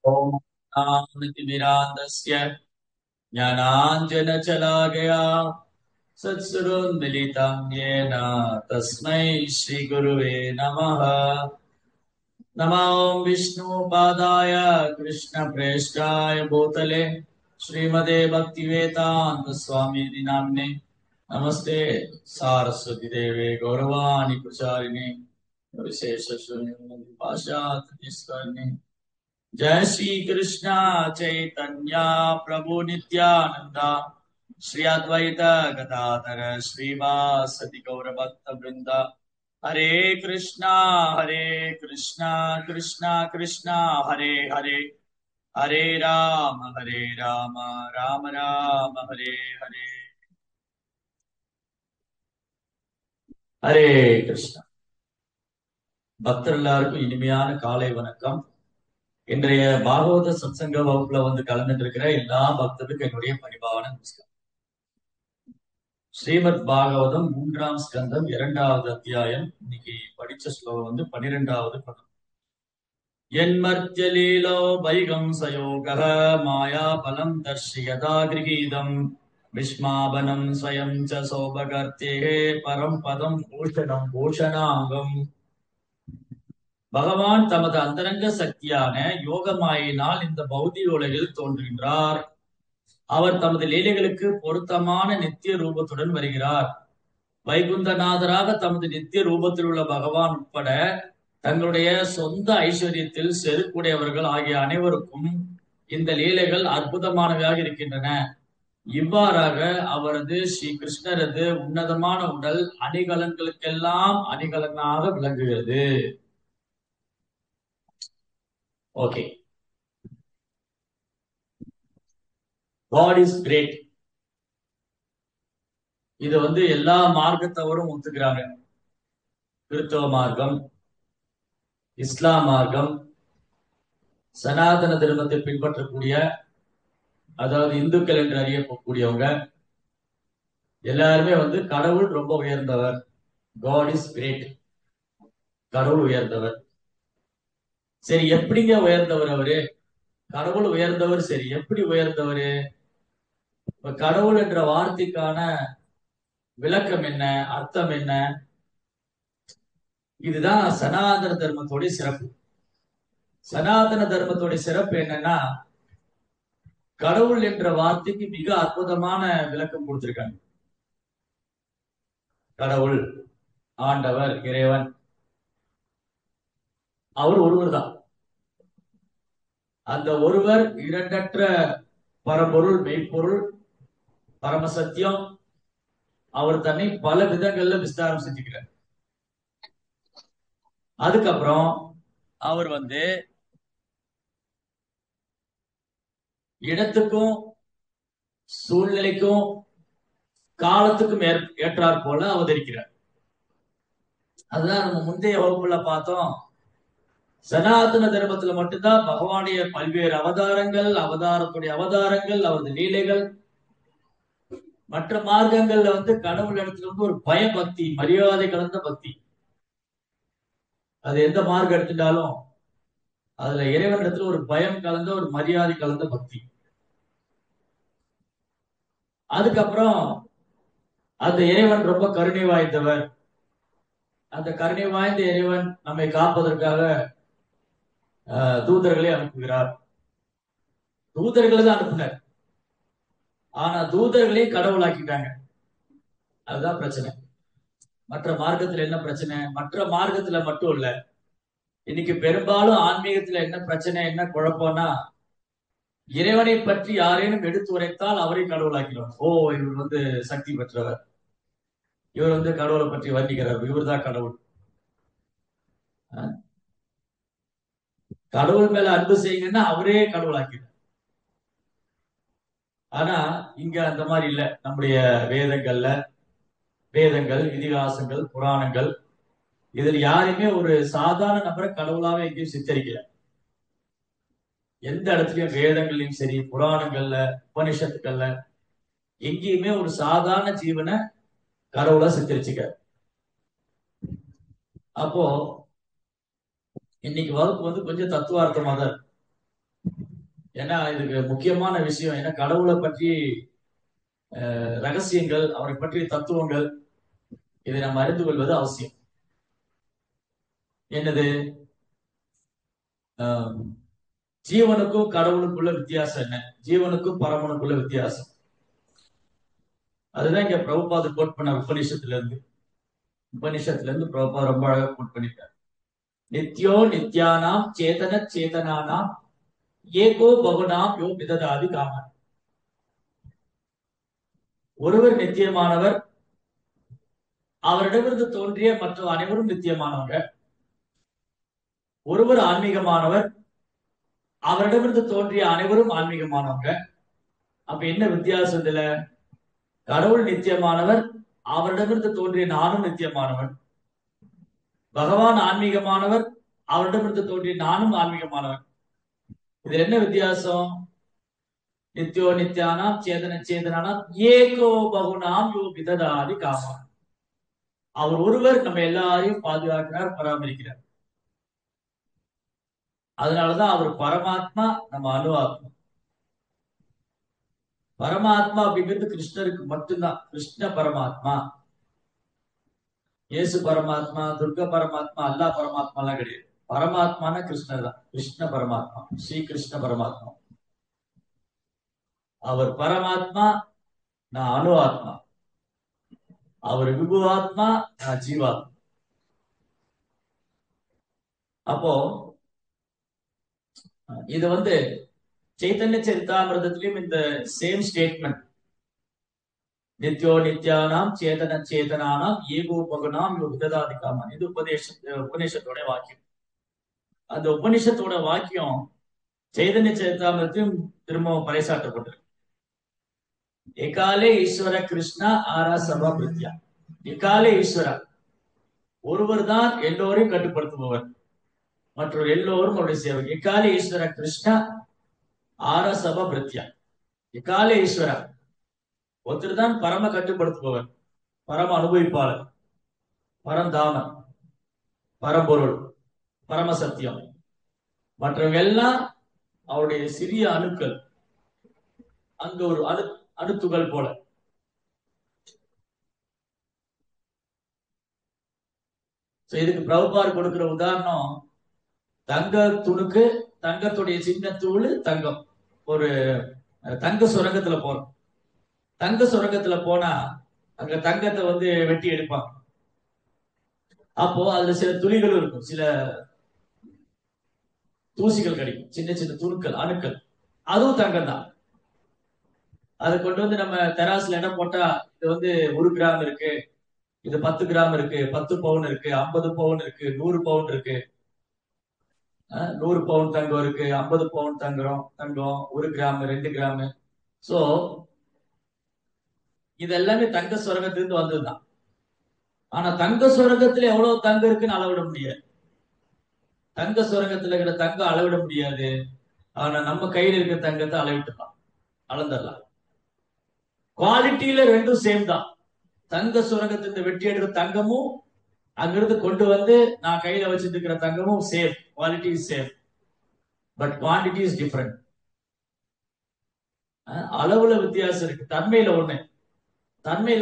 ओम ज्ञानतिमिरान्धस्य ज्ञानाञ्जनशलाकया सत्सुरोन्मिलितं येन तस्मै श्रीगुरुवे नमः। नमो विष्णुपादाय कृष्णप्रेष्ठाय भूतले श्रीमते भक्तिवेदान्त स्वामी नाम्ने नमस्ते सारस्वती देवे गौरवाणी प्रचारिणे विशेष शून्य जय श्री कृष्ण चैतन्य प्रभु नित्यानंदा श्री अद्वैत गदाधर श्रीवासदि गौर भक्त वृंदा हरे कृष्णा कृष्णा कृष्णा हरे हरे हरे राम राम राम हरे हरे हरे कृष्णा பக்தர் எல்லாருக்கும் இனிமையான காலை வணக்கம். இன்றைய பாகவத சத்சங்க வகுப்புல கலந்துட்டு இருக்கிற எல்லா பக்தருக்கும் என்னுடைய பரிபாவன நமஸ்காரம். ஸ்ரீமத் பாகவதம் 3ஆம் ஸ்கந்தம் 2வது அத்தியாயம். இன்னைக்கு படிச்ச ஸ்லோகம் 12வது பதம். என்மர்த்தியலீலோ வைகம் சயோக மாயா பலம் தர்ஷியதா கிரகீதம் விஸ்மாபனம் ஸ்வயம் ச சோபகர்த்தே பரம் பதம் பூஷணம் பூஷணாங்கம். பகவான் தமது அந்தரங்க சக்தியான யோகமாயினால் இந்த பௌதிக உலகில் தோன்றுகின்றார். அவர் தமது லீலைகளுக்கு பொருத்தமான நித்திய ரூபத்துடன் வருகிறார். வைகுந்தநாதராக தமது நித்திய ரூபத்தில் உள்ள பகவான் உட்பட தங்களுடைய சொந்த ஐஸ்வர்யத்தில் செருக்குடையவர்கள் ஆகிய அனைவருக்கும் இந்த லீலைகள் அற்புதமானவையாக இருக்கின்றன. இவ்வாறாக அவரது ஸ்ரீ கிருஷ்ணரது உன்னதமான உடல் அணிகலன்களுக்கெல்லாம் அணிகலனாக விளங்குகிறது. Okay, God is great. இது எல்லா மார்க்கத்தவரும் ஒத்துக்கிறாங்க. கிறிஸ்தவ மார்க்கம், இஸ்லாம் மார்க்கம், சனாதன தர்மத்தை பின்பற்றக்கூடிய, அதாவது இந்துக்கள் என்று அறியக்கூடியவங்க எல்லாருமே கடவுள் ரொம்ப உயர்ந்தவர், God is great, கடவுள் உயர்ந்தவர். சரி, எப்படிங்க உயர்ந்தவர் அவரு? கடவுள் உயர்ந்தவர், சரி எப்படி உயர்ந்தவர்? கடவுள் என்ற வார்த்தைக்கான விளக்கம் என்ன, அர்த்தம் என்ன? இதுதான் சனாதன தர்மத்தோடைய சிறப்பு. சனாதன தர்மத்தோடைய சிறப்பு என்னன்னா, கடவுள் என்ற வார்த்தைக்கு மிக அற்புதமான விளக்கம் கொடுத்திருக்காங்க. கடவுள், ஆண்டவர், இறைவன், அவர் ஒருவர் தான். அந்த ஒருவர் இரண்டற்ற பரம்பொருள், மெய்ப்பொருள், பரமசத்தியம். அவர் தன்னை பல விதங்கள்ல விஸ்தாரம் செஞ்சுக்கிறார். அதுக்கப்புறம் அவர் இடத்துக்கும் சூழ்நிலைக்கும் காலத்துக்கும் ஏற்றாற் போல அவதரிக்கிறார். அதுதான் நம்ம முந்தைய வகுப்புல பார்த்தோம். சனாதன தர்மத்துல மட்டும்தான் பகவானுடைய பல்வேறு அவதாரங்கள், அவதாரங்கள், அவரது லீலைகள். மற்ற மார்க்கங்கள்ல கடவுள் இடத்துல ஒரு பயபக்தி, மரியாதை கலந்த பக்தி. அது எந்த மார்க்கம் எடுத்துட்டாலும் அதுல இறைவன் இடத்துல ஒரு பயம் கலந்த, ஒரு மரியாதை கலந்த பக்தி. அதுக்கப்புறம் அந்த இறைவன் ரொம்ப கருணை வாய்ந்தவர். அந்த கருணை வாய்ந்த இறைவன் நம்மை காப்பதற்காக தூதர்களை அனுப்புகிறார். தூதர்களை தான் அனுப்புனார், ஆனா தூதர்களே கடவுளாக்கிட்டாங்க. அதுதான் பிரச்சனை. மற்ற மார்க்கத்துல என்ன பிரச்சனை? மற்ற மார்க்கத்துல மட்டும் இல்ல, இன்னைக்கு பெரும்பாலும் ஆன்மீகத்துல என்ன பிரச்சனை, என்ன குழப்பம்னா, இறைவனை பற்றி யாரேனும் எடுத்து உரைத்தால் அவரை கடவுளாக்கிறோம். ஓ, இவர் சக்தி பெற்றவர், இவர் கடவுளை பற்றி வர்ணிக்கிறார், இவர் தான் கடவுள். கடவுள் மேல அன்பு செய்யுங்கன்னா அவரே கடவுளாக்கிறார். ஆனா இங்க அந்த மாதிரி இல்ல. நம்முடைய வேதங்கள், இதிகாசங்கள், புராணங்கள், இதில் யாருமே ஒரு சாதாரண நபரை கடவுளாவே எங்கேயும் சித்தரிக்கல. எந்த இடத்துலயும் வேதங்கள்லயும் சரி, புராணங்கள்ல, உபனிஷத்துக்கள்ல எங்கேயுமே ஒரு சாதாரண ஜீவனை கடவுளா சித்தரிச்சுக்க. அப்போ இன்னைக்கு வகுப்பு கொஞ்சம் தத்துவார்த்தமா தான் இருக்கு. ஏன்னா இதுக்கு முக்கியமான விஷயம். ஏன்னா கடவுளை பற்றி ரகசியங்கள், அவரை பற்றிய தத்துவங்கள், இதை நாம் அறிந்து கொள்வது அவசியம். என்னது? ஜீவனுக்கும் கடவுளுக்குள்ள வித்தியாசம் என்ன? ஜீவனுக்கும் பரமனுக்குள்ள வித்தியாசம். அதுதான் இங்க பிரபுபாத கோட் பண்ண உபநிஷத்துல இருந்து பிரபுபாத ரொம்ப அழகா கோட் பண்ணிட்டார். நித்யோ நித்யானாம் சேதன சேதனானாம் ஏகோ பகுனாம் யோ விததாதி காமன். ஒருவர் நித்தியமானவர், அவரிடமிருந்து தோன்றிய மற்ற அனைவரும் நித்தியமானவங்க. ஒருவர் ஆன்மீகமானவர், அவரிடமிருந்து தோன்றிய அனைவரும் ஆன்மீகமானவங்க. அப்ப என்ன வித்தியாசம் இதுல? கடவுள் நித்தியமானவர், அவரிடமிருந்து தோன்றிய நானும் நித்தியமானவன். பகவான் ஆன்மீகமானவர், அவரிடமிருந்து தோன்றிய நானும் ஆன்மீகமானவன். இது என்ன வித்தியாசம்? நித்யோ நித்யானாம் சேதன சேதனானாம் ஏகோ பகுனாம் யோ விததாதி காமா. அவர் ஒருவர் நம்ம எல்லாரையும் பாதுகாக்கிறார், பராமரிக்கிறார். அதனாலதான் அவர் பரமாத்மா, நம்ம அணு ஆத்மா. பரமாத்மா அப்படிங்கிறது கிருஷ்ணருக்கு மட்டும்தான். கிருஷ்ண பரமாத்மா, இயேசு பரமாத்மா, துர்க பரமாத்மா, அல்லா பரமாத்மா எல்லாம் கிடையாது. பரமாத்மான கிருஷ்ணர் தான். கிருஷ்ண பரமாத்மா, ஸ்ரீ கிருஷ்ண பரமாத்மா. அவர் பரமாத்மா, நான் அணு ஆத்மா. அவர் விபுவாத்மா, நான் ஜீவாத்மா. அப்போ இது சைத்தன்ய சரிதாமிரதத்திலும் இந்த சேம் ஸ்டேட்மெண்ட், நித்யோ நித்யானாம் சேதன சேதனானாம் ஏகோ பகுனாம் விததாதி காமன். இது உபநிஷத்தோட வாக்கியம். அந்த உபநிஷத்தோட வாக்கியம் சைதன்ய சரிதாமிரத்திலும் திரும்பவும் பறைசாற்றப்பட்டிருக்கு. எகாலே ஈஸ்வர கிருஷ்ணா ஆரா சபா பிரித்யா. எகாலே ஈஸ்வரா, ஒருவர் தான் எல்லோரையும் கட்டுப்படுத்துபவர், மற்றொரு எல்லோரும் அவருடைய சேவை. எக்காலே ஈஸ்வர கிருஷ்ணா ஆர சபா பிரித்யா. எக்காலே ஈஸ்வரா, ஒருத்தர் தான் பரம கட்டுப்படுத்துபவர், பரம அனுபவிப்பாளர், பரந்தாமன், பரம்பொருள், பரம சத்தியம். மற்றவங்க எல்லாம் அவருடைய சிறிய அணுக்கள், அங்க ஒரு அணுத்துகள் போல. இதுக்கு பிரபுபார் கொடுக்கிற உதாரணம், தங்க துணுக்கு, தங்கத்துடைய சின்ன தூள் தங்கம். ஒரு தங்க சுரங்கத்துல போறோம். தங்க சுரங்கத்துல போனா அங்க தங்கத்தை வெட்டி எடுப்பாங்க. அப்போ அதுல சில துளிகள் இருக்கும், சில தூசிகள் கிடைக்கும், சின்ன சின்ன துணுக்கள், அணுக்கள். அதுவும் தங்கம் தான். அதை கொண்டு நம்ம தெராசுல இடம் போட்டா, இது 1 கிராம் இருக்கு, இது 10 கிராம் இருக்கு, 10 பவுன் இருக்கு, 50 பவுன் இருக்கு, 100 பவுன் இருக்கு, 100 பவுன் தங்கம் இருக்கு, 50 பவுன் தங்கம், 1 கிராம், 2 கிராம். சோ இது எல்லாமே தங்க சுரங்கத்திலிருந்து வந்ததுதான். ஆனா தங்க சுரங்கத்துல எவ்வளவு தங்கம் இருக்குன்னு அளவிட முடியாது. தங்க சுரங்கத்துல இருக்கிற தங்கம் அளவிட முடியாது. ஆனா நம்ம கையில இருக்கிற தங்கத்தை அளவிட்டுலாம், அளந்துடலாம். குவாலிட்டியில ரெண்டும் சேம் தான். தங்க சுரங்கத்திலிருந்து வெட்டி எடுக்கிற தங்கமும் அங்கிருந்து கொண்டு நான் கையில வச்சுட்டு இருக்கிற தங்கமும் same, quality is same, but quantity is different. அளவுல வித்தியாசம் இருக்கு. தன்மையில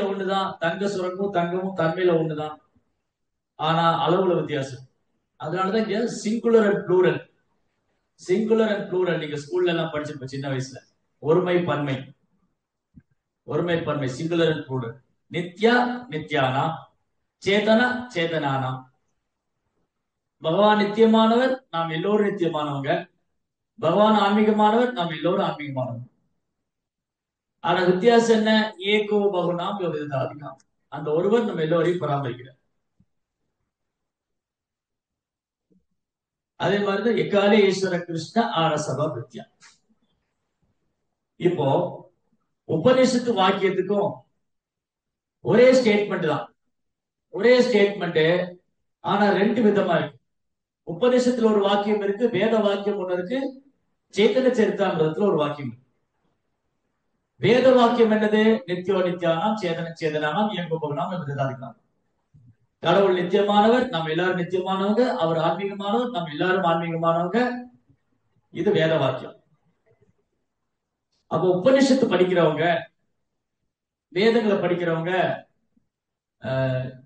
ஒண்ணுதான். தங்க சுரங்கமும் தங்கமும் தன்மையில ஒண்ணுதான், ஆனா அளவுல வித்தியாசம். அதனாலதான் இங்க singular and plural. Singular and plural நீங்க ஸ்கூல்ல எல்லாம் படிச்சிருப்போம் சின்ன வயசுல. ஒருமை பன்மை, சிங்குலர் அண்ட் ப்ளூரல். நித்யா நித்யானா, சேதனா சேதனானா. பகவான் நித்தியமானவர், நாம் எல்லோரும் நித்தியமானவங்க. பகவான் ஆன்மீகமானவர், நாம் எல்லோரும் ஆன்மீகமானவங்க. ஆனா வித்தியாசம் என்ன? ஏகோ பகுனாம் விததாதிகாம். அந்த ஒருவர் நம்ம எல்லோரையும் பராமரிக்கிறார். அதே மாதிரிதான் எக்காலே ஈஸ்வர கிருஷ்ண ஆர சபா பிரித்யா. இப்போ உபநிஷத்து வாக்கியத்துக்கும் ஒரே ஸ்டேட்மெண்ட் தான், ஒரே ஸ்டேட்மெண்ட். ஆனா 2 விதமா இருக்கு. உபநிஷத்துல ஒரு வாக்கியம் இருக்கு, வேத வாக்கியம் ஒண்ணு இருக்கு, சைத்தன்ய சரிதாமிரதத்துல ஒரு வாக்கியம் இருக்கு. வேத வாக்கியம் என்னது? நித்யோ நித்யானாம் சேதன சேதனானாம் இயங்குபவனாம் விததாதிகாம். கடவுள் நித்தியமானவர், நம்ம எல்லாரும் நித்தியமானவங்க. அவர் ஆன்மீகமானவர், நம்ம எல்லாரும் ஆன்மீகமானவங்க. இது வேத வாக்கியம். அப்போ உபனிஷத்து படிக்கிறவங்க, வேதங்களை படிக்கிறவங்க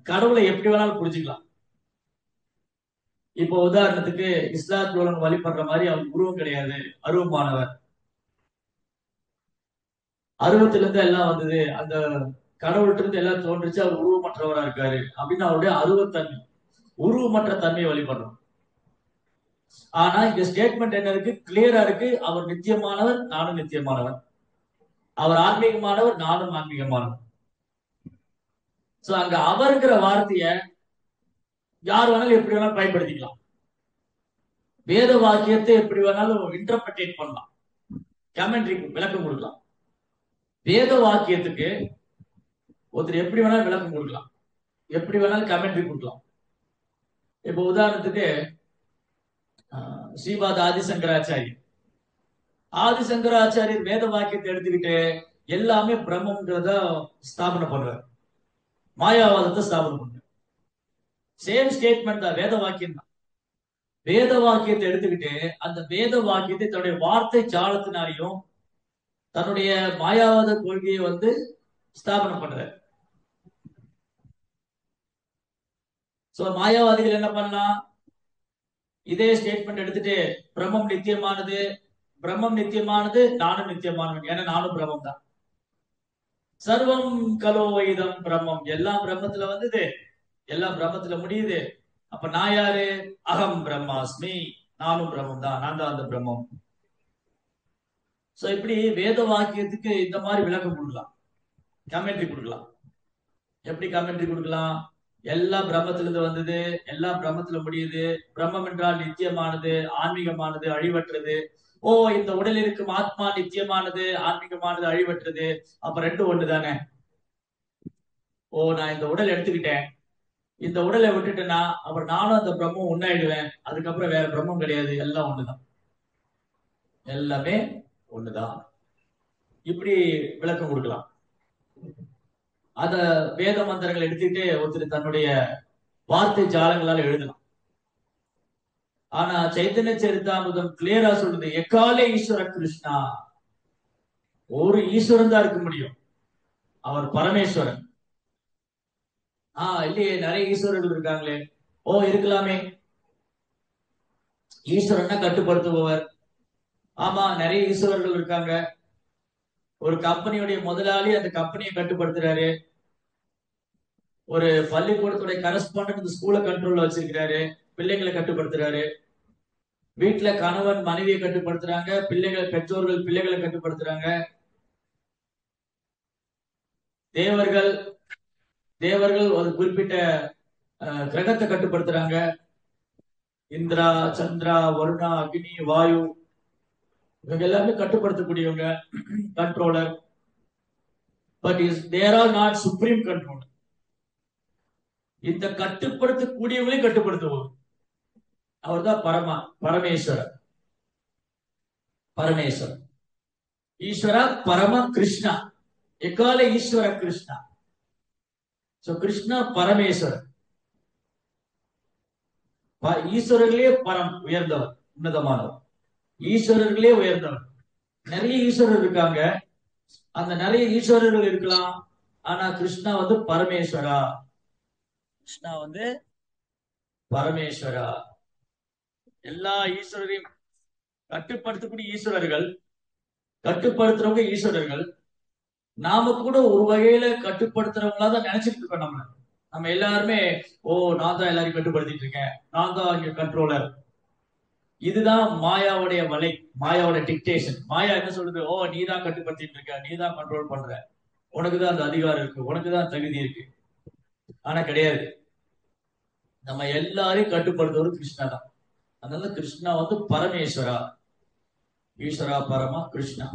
கடவுளை எப்படி வேணாலும் புரிஞ்சுக்கலாம். இப்போ உதாரணத்துக்கு இஸ்லாத்துல வழிபடுற மாதிரி அவர் உருவம் கிடையாது, அருவமானவர், அருவத்துல இருந்து எல்லாம் வந்தது, அந்த கடவுள்கிட்ட இருந்து எல்லாம் தோன்றுச்சு, அவர் உருவமற்றவரா இருக்காரு அப்படின்னு அவருடைய அருவத்தன்மை, உருவமற்ற தன்மையை வழிபடுறோம். ஆனா இங்க ஸ்டேட்மெண்ட் என்ன இருக்கு, கிளியரா இருக்கு, அவர் நித்தியமானவர், நானும் நித்தியமானவர், அவர் ஆன்மீகமானவர், நானும் ஆன்மீகமானவர். சோ அங்க அவர்ங்கிற வார்த்தைய யார் வேணாலும் எப்படி வேணாலும் பயன்படுத்திக்கலாம். வேத வாக்கியத்தை எப்படி வேணாலும் இன்டர்பிரேட் பண்ணலாம், கமெண்ட்ரி விளக்கம் கொடுக்கலாம். வேத வாக்கியத்துக்கு ஒருத்தர் எப்படி வேணாலும் விளக்கம் கொடுக்கலாம், எப்படி வேணாலும் கமெண்ட்ரி கொடுக்கலாம். இப்ப உதாரணத்துக்கு ஸ்ரீபாத ஆதிசங்கராச்சாரியர், ஆதிசங்கராச்சாரியர் வேத வாக்கியத்தை எடுத்துக்கிட்டு எல்லாமே பிரம்மங்கிறத ஸ்தாபனை பண்றார், மாயாவாதத்தை ஸ்தாபனை பண்றார். சேம் ஸ்டேட்மெண்ட் தான், வேத வாக்கியம் தான். வேத வாக்கியத்தை எடுத்துக்கிட்டு அந்த வேத வாக்கியத்தை தன்னுடைய வார்த்தை ஜாலத்தினாலையும் தன்னுடைய மாயாவாத கொள்கையை ஸ்தாபனம் பண்றார். சோ மாயாவாதிகள் என்ன பண்ணலாம், இதே ஸ்டேட்மெண்ட் எடுத்துட்டு பிரம்மம் நித்தியமானது, பிரம்மம் நித்தியமானது, நானும் நித்தியமானவன், ஏன்னா நானும் பிரம்மம் தான், சர்வம் கலோ வைதம் பிரம்மம், எல்லாம் பிரம்மத்துல வந்தது, எல்லாம் பிரம்மத்துல முடியுது. அப்ப நான் யாரு, அகம் பிரம்மாஸ்மி, நானும் பிரம்மம் தான், நான் தான் அந்த பிரம்மம். சோ இப்படி வேத வாக்கியத்துக்கு இந்த மாதிரி விளக்கம் கொடுக்கலாம், கமெண்ட்ரி கொடுக்கலாம். எப்படி கமெண்ட்ரி கொடுக்கலாம், எல்லாம் பிரம்மத்திலிருந்து வந்தது, எல்லாம் பிரம்மத்துல முடியுது, பிரம்மம் என்றால் நித்தியமானது, ஆன்மீகமானது, அழிவற்றது. ஓ இந்த உடல் இருக்கும் ஆத்மா நித்தியமானது, ஆன்மீகமானது, அழிவற்றது, அப்ப ரெண்டு ஒண்ணு தானே. ஓ நான் இந்த உடல் எடுத்துக்கிட்டேன், இந்த உடலை விட்டுட்டேன்னா அப்புறம் நானும் அந்த பிரம்மம் ஒன்னாயிடுவேன், அதுக்கப்புறம் வேற பிரம்மம் கிடையாது, எல்லாம் ஒண்ணுதான், எல்லாமே ஒண்ணுதான். இப்படி விளக்கம் கொடுக்கலாம். அத வேத மந்திரங்கள் எடுத்துக்கிட்டு ஒருத்தர் தன்னுடைய வார்த்தை ஜாலங்களால எழுதலாம். ஆனா சைத்தன்ய சரிதாமிர்தம் கிளியரா சொல்லுது, எக்காலே ஈஸ்வர கிருஷ்ணா, ஒரு ஈஸ்வரன் தான் இருக்க முடியும், அவர் பரமேஸ்வரன். இல்லையே, நிறைய ஈஸ்வரர்கள் இருக்காங்களே. ஓ இருக்கலாமே, ஈஸ்வரன்னா கட்டுப்படுத்துபவர். ஆமா நிறைய ஈஸ்வரர்கள் இருக்காங்க. ஒரு கம்பெனியுடைய முதலாளி அந்த கம்பெனியை கட்டுப்படுத்துறாரு, ஒரு பள்ளிக்கூடத்துடைய கரஸ்பாண்டன்ட் ஸ்கூலை கண்ட்ரோல்ல வச்சிருக்கிறாரு, பிள்ளைங்களை கட்டுப்படுத்துறாரு. வீட்டுல கணவன் மனைவியை கட்டுப்படுத்துறாங்க, பிள்ளைகள் பெற்றோர்கள் பிள்ளைகளை கட்டுப்படுத்துறாங்க. தேவர்கள் தேவர்கள் ஒரு குறிப்பிட்ட கிரகத்தை கட்டுப்படுத்துறாங்க, இந்திரா, சந்திரா, வருணா, அக்னி, வாயு, இவங்க எல்லாமே கட்டுப்படுத்தக்கூடியவங்க, controller. But there are not supreme controller. இந்த கட்டுப்படுத்தக்கூடியவங்களையும் கட்டுப்படுத்துவோம், அவர் தான் பரமேஸ்வரர். பரமேஸ்வரர் ஈஸ்வர பரம கிருஷ்ணா, எக்கால ஈஸ்வர கிருஷ்ணா. சோ கிருஷ்ணா பரமேஸ்வரர், ஈஸ்வரர்களே பரம், உயர்ந்தவர், உன்னதமானவர், ஈஸ்வரர்களே உயர்ந்தவர். நிறைய ஈஸ்வரர் இருக்காங்க, அந்த நிறைய ஈஸ்வரர்கள் இருக்கலாம், ஆனா கிருஷ்ணா பரமேஸ்வரா, கிருஷ்ணா பரமேஸ்வரா. எல்லா ஈஸ்வரரையும் கட்டுப்படுத்தக்கூடிய ஈஸ்வரர்கள், கட்டுப்படுத்துறவங்க ஈஸ்வரர்கள். நாம கூட ஒரு வகையில கட்டுப்படுத்துறவங்களா தான் நினைச்சிட்டு இருக்கோம். நம்ம எல்லாருமே ஓ நான் தான் எல்லாரையும் கட்டுப்படுத்திட்டு இருக்கேன், நான் தான் இங்க கண்ட்ரோலர். இதுதான் மாயாவுடைய வலை, மாயாவோட டிக்டேஷன். மாயா என்ன சொல்றது, ஓ நீ தான் கட்டுப்படுத்திட்டு இருக்க, நீ தான் கண்ட்ரோல் பண்ற, உனக்குதான் அந்த அதிகாரம் இருக்கு, உனக்குதான் தகுதி இருக்கு. ஆனா கிடையாது, நம்ம எல்லாரையும் கட்டுப்படுத்துவது கிருஷ்ணா தான். அதனால கிருஷ்ணா பரமேஸ்வரா, ஈஸ்வரா பரமா கிருஷ்ணா.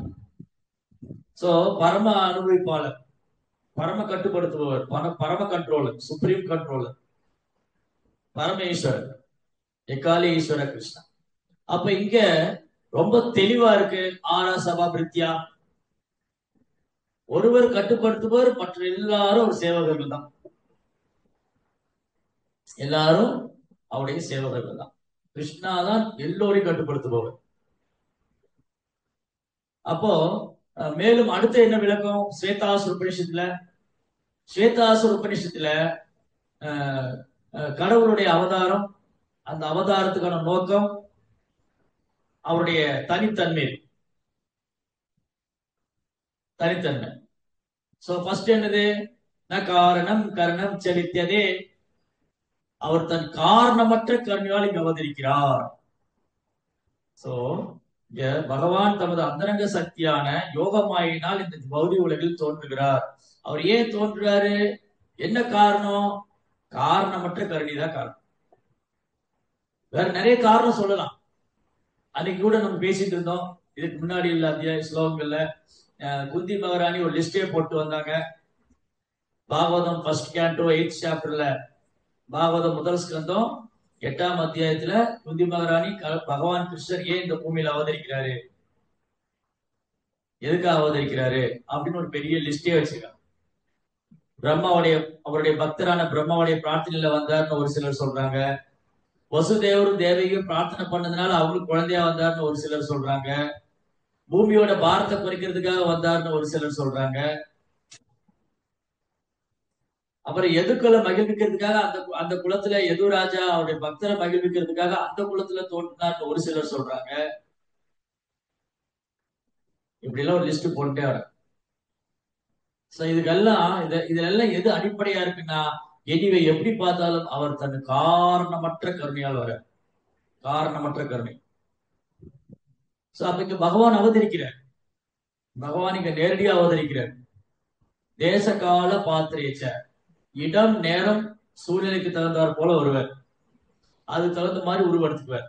சோ பரம அனுபவிப்பாளர், பரம கட்டுப்படுத்துபவர், பரம கண்ட்ரோலர், சுப்ரீம் கண்ட்ரோலர், பரமேஸ்வரர், எக்காலி ஈஸ்வர கிருஷ்ணா. அப்ப இங்க ரொம்ப தெளிவா இருக்கு, ஆனா சபாபிருத்தியா, ஒருவர் கட்டுப்படுத்துபவர், மற்ற எல்லாரும் ஒரு சேவகர்கள் தான், எல்லாரும் அவருடைய சேவகர்கள் தான். கிருஷ்ணா தான் எல்லோரையும் கட்டுப்படுத்துபவர். அப்போ மேலும் அடுத்து என்ன விளக்கம் ஸ்வேதாசுர உபநிஷத்துல? ஸ்வேதாசுர உபநிஷத்துல கடவுளுடைய அவதாரம், அந்த அவதாரத்துக்கான நோக்கம், அவருடைய தனித்தன்மை. சோ ஃபர்ஸ்ட் என்னது? ந காரணம் கரணம் செலுத்தியதே. அவர் தன் காரணமற்ற கருணையால் இங்கு அவதரிக்கிறார். சோ இங்க பகவான் தமது அந்தரங்க சக்தியான யோகமாயினால் இந்த பௌதிக உலகில் தோன்றுகிறார். அவர் ஏன் தோன்றுறாரு? என்ன காரணம்? காரணமற்ற கருணை தான் காரணம். வேற நிறைய காரணம் சொல்லலாம். அன்னைக்கு கூட நம்ம பேசிட்டு இருந்தோம், இதுக்கு முன்னாடி இல்ல அத்தியாய ஸ்லோகங்கள்ல குந்தி மகாராணி ஒரு லிஸ்டே போட்டு வந்தாங்க. பாகவதம் ஃபர்ஸ்ட் கேண்டோ 8th சாப்டர்ல, பாகவதம் முதல் ஸ்கந்தம் 8ஆம் அத்தியாயத்துல குந்தி மகாராணி பகவான் கிருஷ்ணர் ஏன் இந்த பூமியில அவதரிக்கிறாரு, எதுக்காக அவதரிக்கிறாரு அப்படின்னு ஒரு பெரிய லிஸ்டே வச்சிருக்காங்க. அவருடைய பக்தரான பிரம்மாவுடைய பிரார்த்தனையில வந்தார்னு ஒரு சிலர் சொல்றாங்க. வசுதேவரும் தேவையும் பிரார்த்தனை பண்ணதுனால அவங்களுக்கு குழந்தையா வந்தார்னு ஒரு சிலர் சொல்றாங்க. பூமியோட பாரத்தை குறைக்கிறதுக்காக வந்தார்னு ஒரு சிலர் சொல்றாங்க. அப்புறம் எதுக்குள்ள மகிழ்விக்கிறதுக்காக அந்த குலத்துல எது ராஜா அவருடைய பக்தரை மகிழ்விக்கிறதுக்காக அந்த குலத்துல தோன்றினார்னு ஒரு சிலர் சொல்றாங்க. இப்படி எல்லாம் ஒரு லிஸ்ட் போட்டே வர. இதுக்கெல்லாம் இதுல எது அடிப்படையா இருக்குன்னா, எனிவே எப்படி பார்த்தாலும் அவர் தன் காரணமற்ற கருணையால் வர, காரணமற்ற கருணை. அப்ப இங்க பகவான் அவதரிக்கிறார். பகவான் இங்க நேரடியா அவதரிக்கிறார். தேச கால பாத்திரேச்ச, இடம் நேரம் சூழ்நிலைக்கு தகுந்தாற் போல வருவார். அதுக்கு தகுந்த மாதிரி உருவெடுத்துக்குவார்.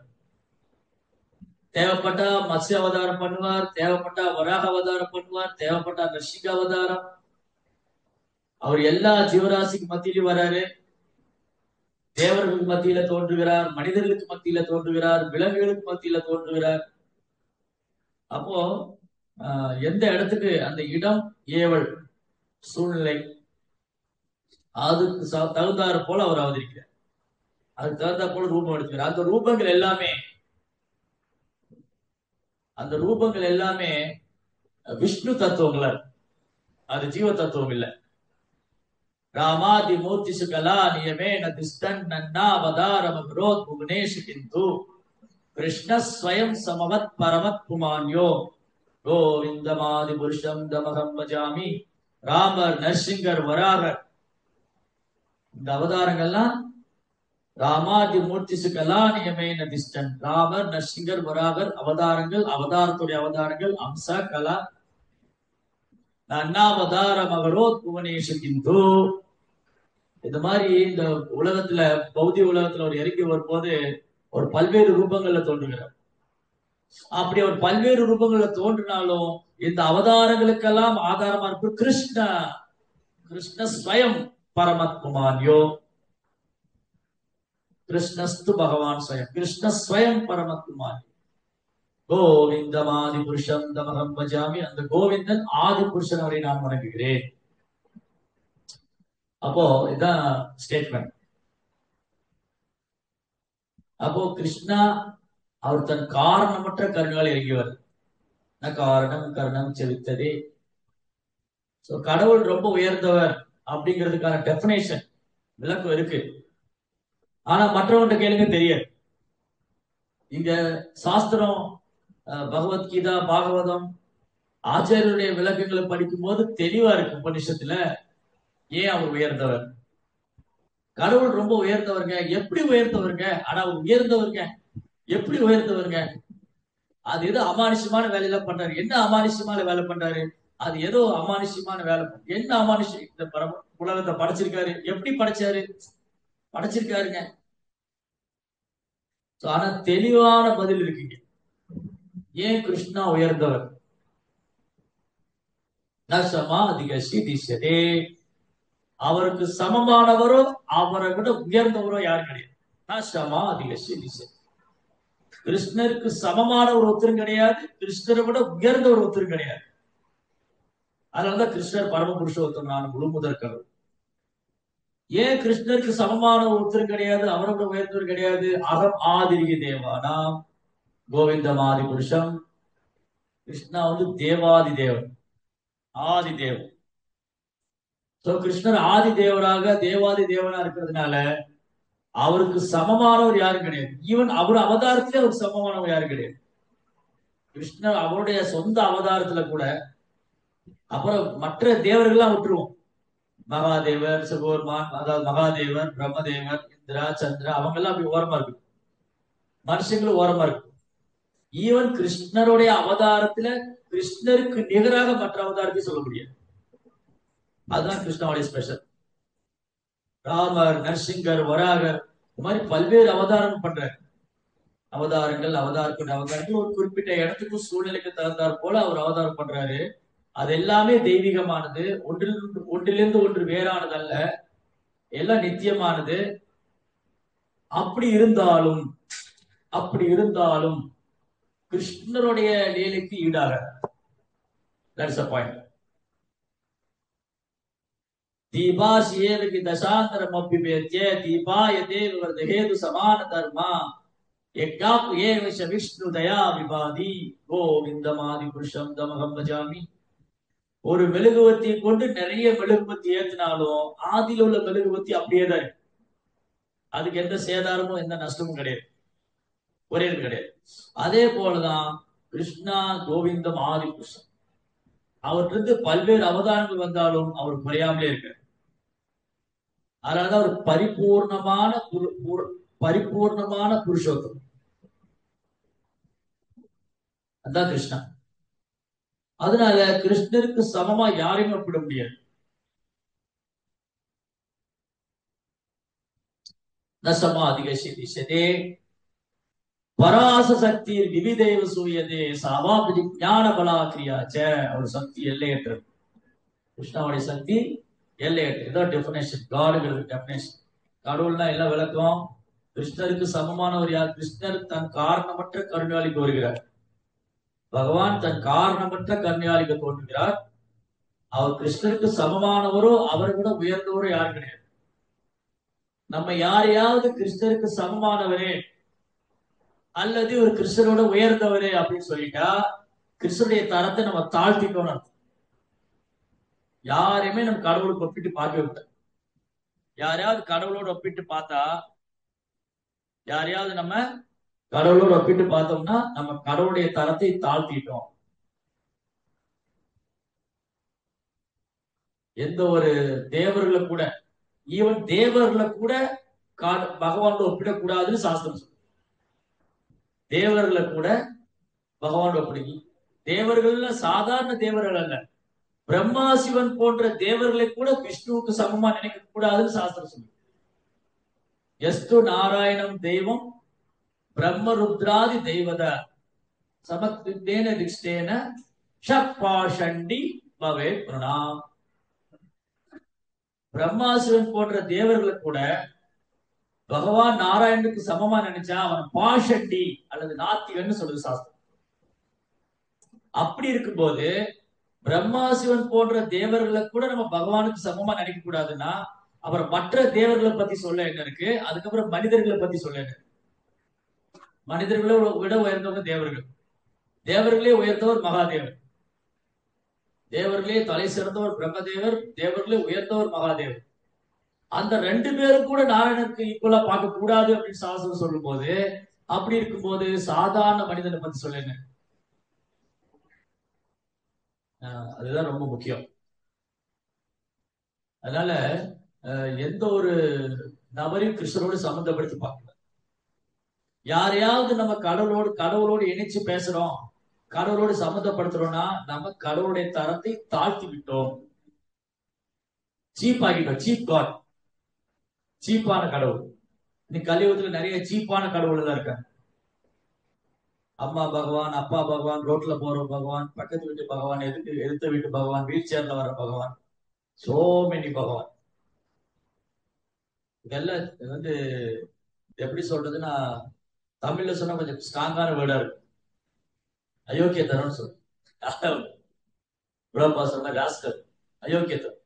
தேவைப்பட்டா மத்ஸ்ய அவதாரம் பண்ணுவார், தேவைப்பட்டா வராக அவதாரம் பண்ணுவார், தேவைப்பட்டா நரசிங்க அவதாரம். அவர் எல்லா ஜீவராசிக்கு மத்தியிலும் வராரு. தேவர்களுக்கு மத்தியில தோன்றுகிறார், மனிதர்களுக்கு மத்தியில தோன்றுகிறார், விலங்குகளுக்கு மத்தியில தோன்றுகிறார். அப்போ எந்த இடத்துக்கு அந்த இடம் ஏவல் சூழ்நிலை அதுக்கு தகுந்தாறு போல அவர் அவதரிக்கிறார். அதுக்கு தகுந்தா போல ரூபம் எடுக்கிறார். அந்த ரூபங்கள் எல்லாமே விஷ்ணு தத்துவங்கள, அது ஜீவ தத்துவம் இல்ல. ராமாதி மூர்த்தி சுகலா நியமே நதிஷ்டன் நன்னாவதாரம் விரோத் புவனேஷ் கிந்து கிருஷ்ண ஸ்வயம் சமவத் பரமத் புமான்யோ கோவிந்தமாதி புருஷம் தமகம் பஜாமி. ராமர், நரசிங்கர், வராகர், இந்த அவதாரங்கள்லாம் ராமாதி மூர்த்தி சுகலா நியமே நதிஷ்டன். ராமர், நரசிங்கர், வராகர் அவதாரங்கள், அவதாரத்துடைய அவதாரங்கள் அம்ச கலா. நன்னாவதார மகரோத் புவனேஷ் கிந்து. இந்த மாதிரி இந்த உலகத்துல பௌதிக உலகத்துல ஒரு இறங்கி வரும்போது ஒரு பல்வேறு ரூபங்கள்ல தோன்றுகிறார். அப்படி ஒரு பல்வேறு ரூபங்கள்ல தோன்றினாலும் இந்த அவதாரங்களுக்கெல்லாம் ஆதாரமா இருக்கு கிருஷ்ண. கிருஷ்ண ஸ்வயம் பரமத் புமான்யோ. கிருஷ்ணஸ்து பகவான் ஸ்வயம். கிருஷ்ண ஸ்வயம் பரமத் புமான்யோ. கோவிந்தமாதி புருஷம் தமகம் பஜாமி. அந்த கோவிந்தன் ஆதி புருஷன் அவரை நான் வணங்குகிறேன். அப்போ இதான் ஸ்டேட்மெண்ட். அப்போ கிருஷ்ணா அவர் தன் காரணமற்ற கருணையால் இறங்கியவர். காரணம் கருணம் செலுத்ததே. கடவுள் ரொம்ப உயர்ந்தவர் அப்படிங்கிறதுக்கான டெபினேஷன் விளக்கம் இருக்கு. ஆனா மற்றவங்க கேளுங்க தெரியாது. இங்க சாஸ்திரம், பகவத்கீதா, பாகவதம், ஆச்சாரியருடைய விளக்கங்களை படிக்கும் போது தெளிவா இருக்கு உபநிஷத்துல ஏன் அவர் உயர்ந்தவர். கடவுள் ரொம்ப உயர்ந்தவருங்க. எப்படி உயர்ந்தவருங்க? ஆனா அவர் உயர்ந்தவருங்க. எப்படி உயர்ந்தவருங்க? அது ஏதோ அமானுஷமான வேலையெல்லாம் பண்றாரு. என்ன அமானுஷமான வேலை பண்றாரு? அது ஏதோ அமானுஷமான வேலை. என்ன அமானுஷம்? இந்த உலகத்தை படைச்சிருக்காரு. எப்படி படைச்சாரு? படைச்சிருக்காருங்க. ஆனா தெளிவான பதில் இருக்குங்க. ஏன் கிருஷ்ணா உயர்ந்தவர்? நசமாதிகே. அவருக்கு சமமானவரோ அவரை விட உயர்ந்தவரோ யாரும் கிடையாது. நசமாதிகே. கிருஷ்ணருக்கு சமமான ஒரு ஒருத்தரும் கிடையாது, கிருஷ்ணரை விட உயர்ந்த ஒரு ஒருத்தரும் கிடையாது. அதனாலதான் கிருஷ்ணர் பரம புருஷோத்தமனான முழு முதற் கடவுள். ஏன் கிருஷ்ணருக்கு சமமான ஒருத்தரும் கிடையாது, அவரை விட உயர்ந்தவர் கிடையாது? அகம் ஆதிரிகி தேவானாம் கோவிந்தமாதி புருஷம். கிருஷ்ணா தேவாதி தேவன். ஆதி தேவன். சோ கிருஷ்ணர் ஆதி தேவராக தேவாதி தேவனா இருக்கிறதுனால அவருக்கு சமமானவர் யாரும் கிடையாது. ஈவன் அவர் அவதாரத்திலே அவருக்கு சமமானவர் யாரும் கிடையாது. கிருஷ்ணர் அவருடைய சொந்த அவதாரத்துல கூட, அப்புறம் மற்ற தேவர்கள்லாம் விட்டுருவோம். மகாதேவர், சுகோர்மான், அதாவது மகாதேவர், பிரம்மதேவர், இந்திரா, சந்திரா, அவங்க எல்லாம் அப்படி ஓரமா இருக்கு. மனுஷங்களும் ஓரமா இருக்கு. ஈவன் கிருஷ்ணருடைய அவதாரத்துல கிருஷ்ணருக்கு நிகராக மற்ற அவதாரத்தை சொல்ல முடியாது. அதுதான் கிருஷ்ணாவுடைய ஸ்பெஷல். ராமர், நரசிங்கர், வராகர், இந்த மாதிரி பல்வேறு அவதாரம் பண்றாரு. அவதாரங்கள் ஒரு குறிப்பிட்ட இடத்துக்கு சூழ்நிலைக்கு தகுந்தாற் போல அவர் அவதாரம் பண்றாரு. அது எல்லாமே தெய்வீகமானது, ஒன்றிலிருந்து ஒன்று வேறானது அல்ல, எல்லாம் நித்தியமானது. அப்படி இருந்தாலும் கிருஷ்ணருடைய லீலைக்கு ஈடாக. That's a point. தீபாசியேவகி தசாந்தரம் அபிபேத்ய தீபாயதே விவர்தஹேது சமான தர்மா யக்ஞாப் ஏவ விஷ்ணு தயா விபாதி கோவிந்தமாதி புருஷம் தமகம் பஜாமி. ஒரு மெழுகுவத்தியை கொண்டு நிறைய மெழுகுவத்தி ஏற்றினாலும் ஆதியில் உள்ள மெழுகுவத்தி அப்படியே தான் இருக்கு. அதுக்கு எந்த சேதாரமும் எந்த நஷ்டமும் கிடையாது, ஒரே கிடையாது. அதே போலதான் கிருஷ்ணா கோவிந்தம் ஆதி புருஷன். அவற்றிலிருந்து பல்வேறு அவதாரங்கள் வந்தாலும் அவர் குறையாமலே இருக்க. அதனாலதான் அவர் பரிபூர்ணமான புருஷோத்தம். அதான் கிருஷ்ணா. அதனால கிருஷ்ணருக்கு சமமா யாரையும் ஒப்பிட முடியாது. நசமாதிகே பராச சக்தி விவிதேவ சூயதே சாவாபதி ஞான பலாக்கிரியாச்ச. அவர் சக்தி எல்லையற்றது. கிருஷ்ணாவுடைய சக்தி எல்லையற்றது. இதான் டெபினேஷன். காடுங்கிறது டெபினேஷன். கடவுள்னா எல்லாம் விளக்கம். கிருஷ்ணருக்கு சமமானவர் யார்? கிருஷ்ணர் தன் காரணமற்ற கருணையாளிக்கு வருகிறார். பகவான் தன் காரணமற்ற கருணையாளிக்கு தோன்றுகிறார். அவர் கிருஷ்ணருக்கு சமமானவரோ அவரை விட உயர்ந்தவரோ யாரும் கிடையாது. நம்ம யாரையாவது கிருஷ்ணருக்கு சமமானவரே அல்லது ஒரு கிருஷ்ணரோட உயர்ந்தவரே அப்படின்னு சொல்லிட்டா கிருஷ்ணருடைய தரத்தை நம்ம தாழ்த்திட்டோம்னு அர்த்தம். யாரையுமே நம்ம கடவுளுக்கு ஒப்பிட்டு பார்க்க விட்டோம். யாரையாவது கடவுளோட ஒப்பிட்டு பார்த்தா, யாரையாவது நம்ம கடவுளோட ஒப்பிட்டு பார்த்தோம்னா நம்ம கடவுளுடைய தரத்தை தாழ்த்திட்டோம். எந்த ஒரு தேவர்களை கூட, ஈவன் தேவர்களை கூட பகவானோட ஒப்பிடக்கூடாதுன்னு சாஸ்திரம் சொல்லுது. தேவர்களை கூட பகவானோட ஒப்பிடி, தேவர்கள் சாதாரண தேவர்கள் அல்ல, பிரம்மா சிவன் போன்ற தேவர்களை கூட விஷ்ணுவுக்கு சமமா நினைக்க கூடாதுன்னு சாஸ்திரம் சொல்லுது. எஸ்து நாராயணம் தெய்வம் பிரம்மருத்ராதி தெய்வத சமத்வித்தேன திஷ்டேன ஷப்பாஷண்டி பவே பிரணாம். பிரம்மா சிவன் போன்ற தேவர்களை கூட பகவான் நாராயணனுக்கு சமமா நினைச்சா அவன் பாஷண்டி அல்லது நாத்திகன்னு சொல்லுது சாஸ்திரம். அப்படி இருக்கும்போது பிரம்மா சிவன் போன்ற தேவர்களை கூட நம்ம பகவானுக்கு சமமா நினைக்க கூடாதுன்னா அப்புறம் மற்ற தேவர்களை பத்தி சொல்ல என்ன இருக்கு? அதுக்கப்புறம் மனிதர்களை பத்தி சொல்ல என்ன? மனிதர்களை விட உயர்ந்தவங்க தேவர்கள். தேவர்களே உயர்ந்தவர் மகாதேவர். தேவர்களே தலை சிறந்தவர் பிரம்மதேவர். தேவர்களே உயர்ந்தவர் மகாதேவர். அந்த ரெண்டு பேரும் கூட நாராயணனுக்கு ஈக்குவலா பார்க்க கூடாது அப்படின்னு சாஸ்திரம் சொல்லும் போது, அப்படி இருக்கும்போது சாதாரண மனிதனை பத்தி சொல்லுங்க. அதுதான் ரொம்ப முக்கியம். அதனால எந்த ஒரு நபரையும் கிருஷ்ணரோடு சம்பந்தப்படுத்தி பார்க்கல. யாரையாவது நம்ம கடவுளோடு இணைச்சு பேசுறோம், கடவுளோடு சம்மந்தப்படுத்துறோம்னா நம்ம கடவுளுடைய தரத்தை தாழ்த்தி விட்டோம், சீப் ஆகிட்டோம். சீப் காட், சீப்பான கடவுள். இன்னைக்கு கலியுகத்துல நிறைய சீப்பான கடவுள் எல்லாம் இருக்காங்க. அம்மா பகவான், அப்பா பகவான், ரோட்ல போற பகவான், பக்கத்து வீட்டு பகவான், எதிர்த்த வீட்டு பகவான், வீல் சேர்ல வர பகவான், சோ மெனி பகவான். இதெல்லாம் எப்படி சொல்றதுன்னா, தமிழ்ல சொன்னா கொஞ்சம் ஸ்ட்ராங்கான வேர்டா இருக்கு. அயோக்கியத்தனம் சொல்ற ராஸ்கல், அயோக்கியத்தனம்.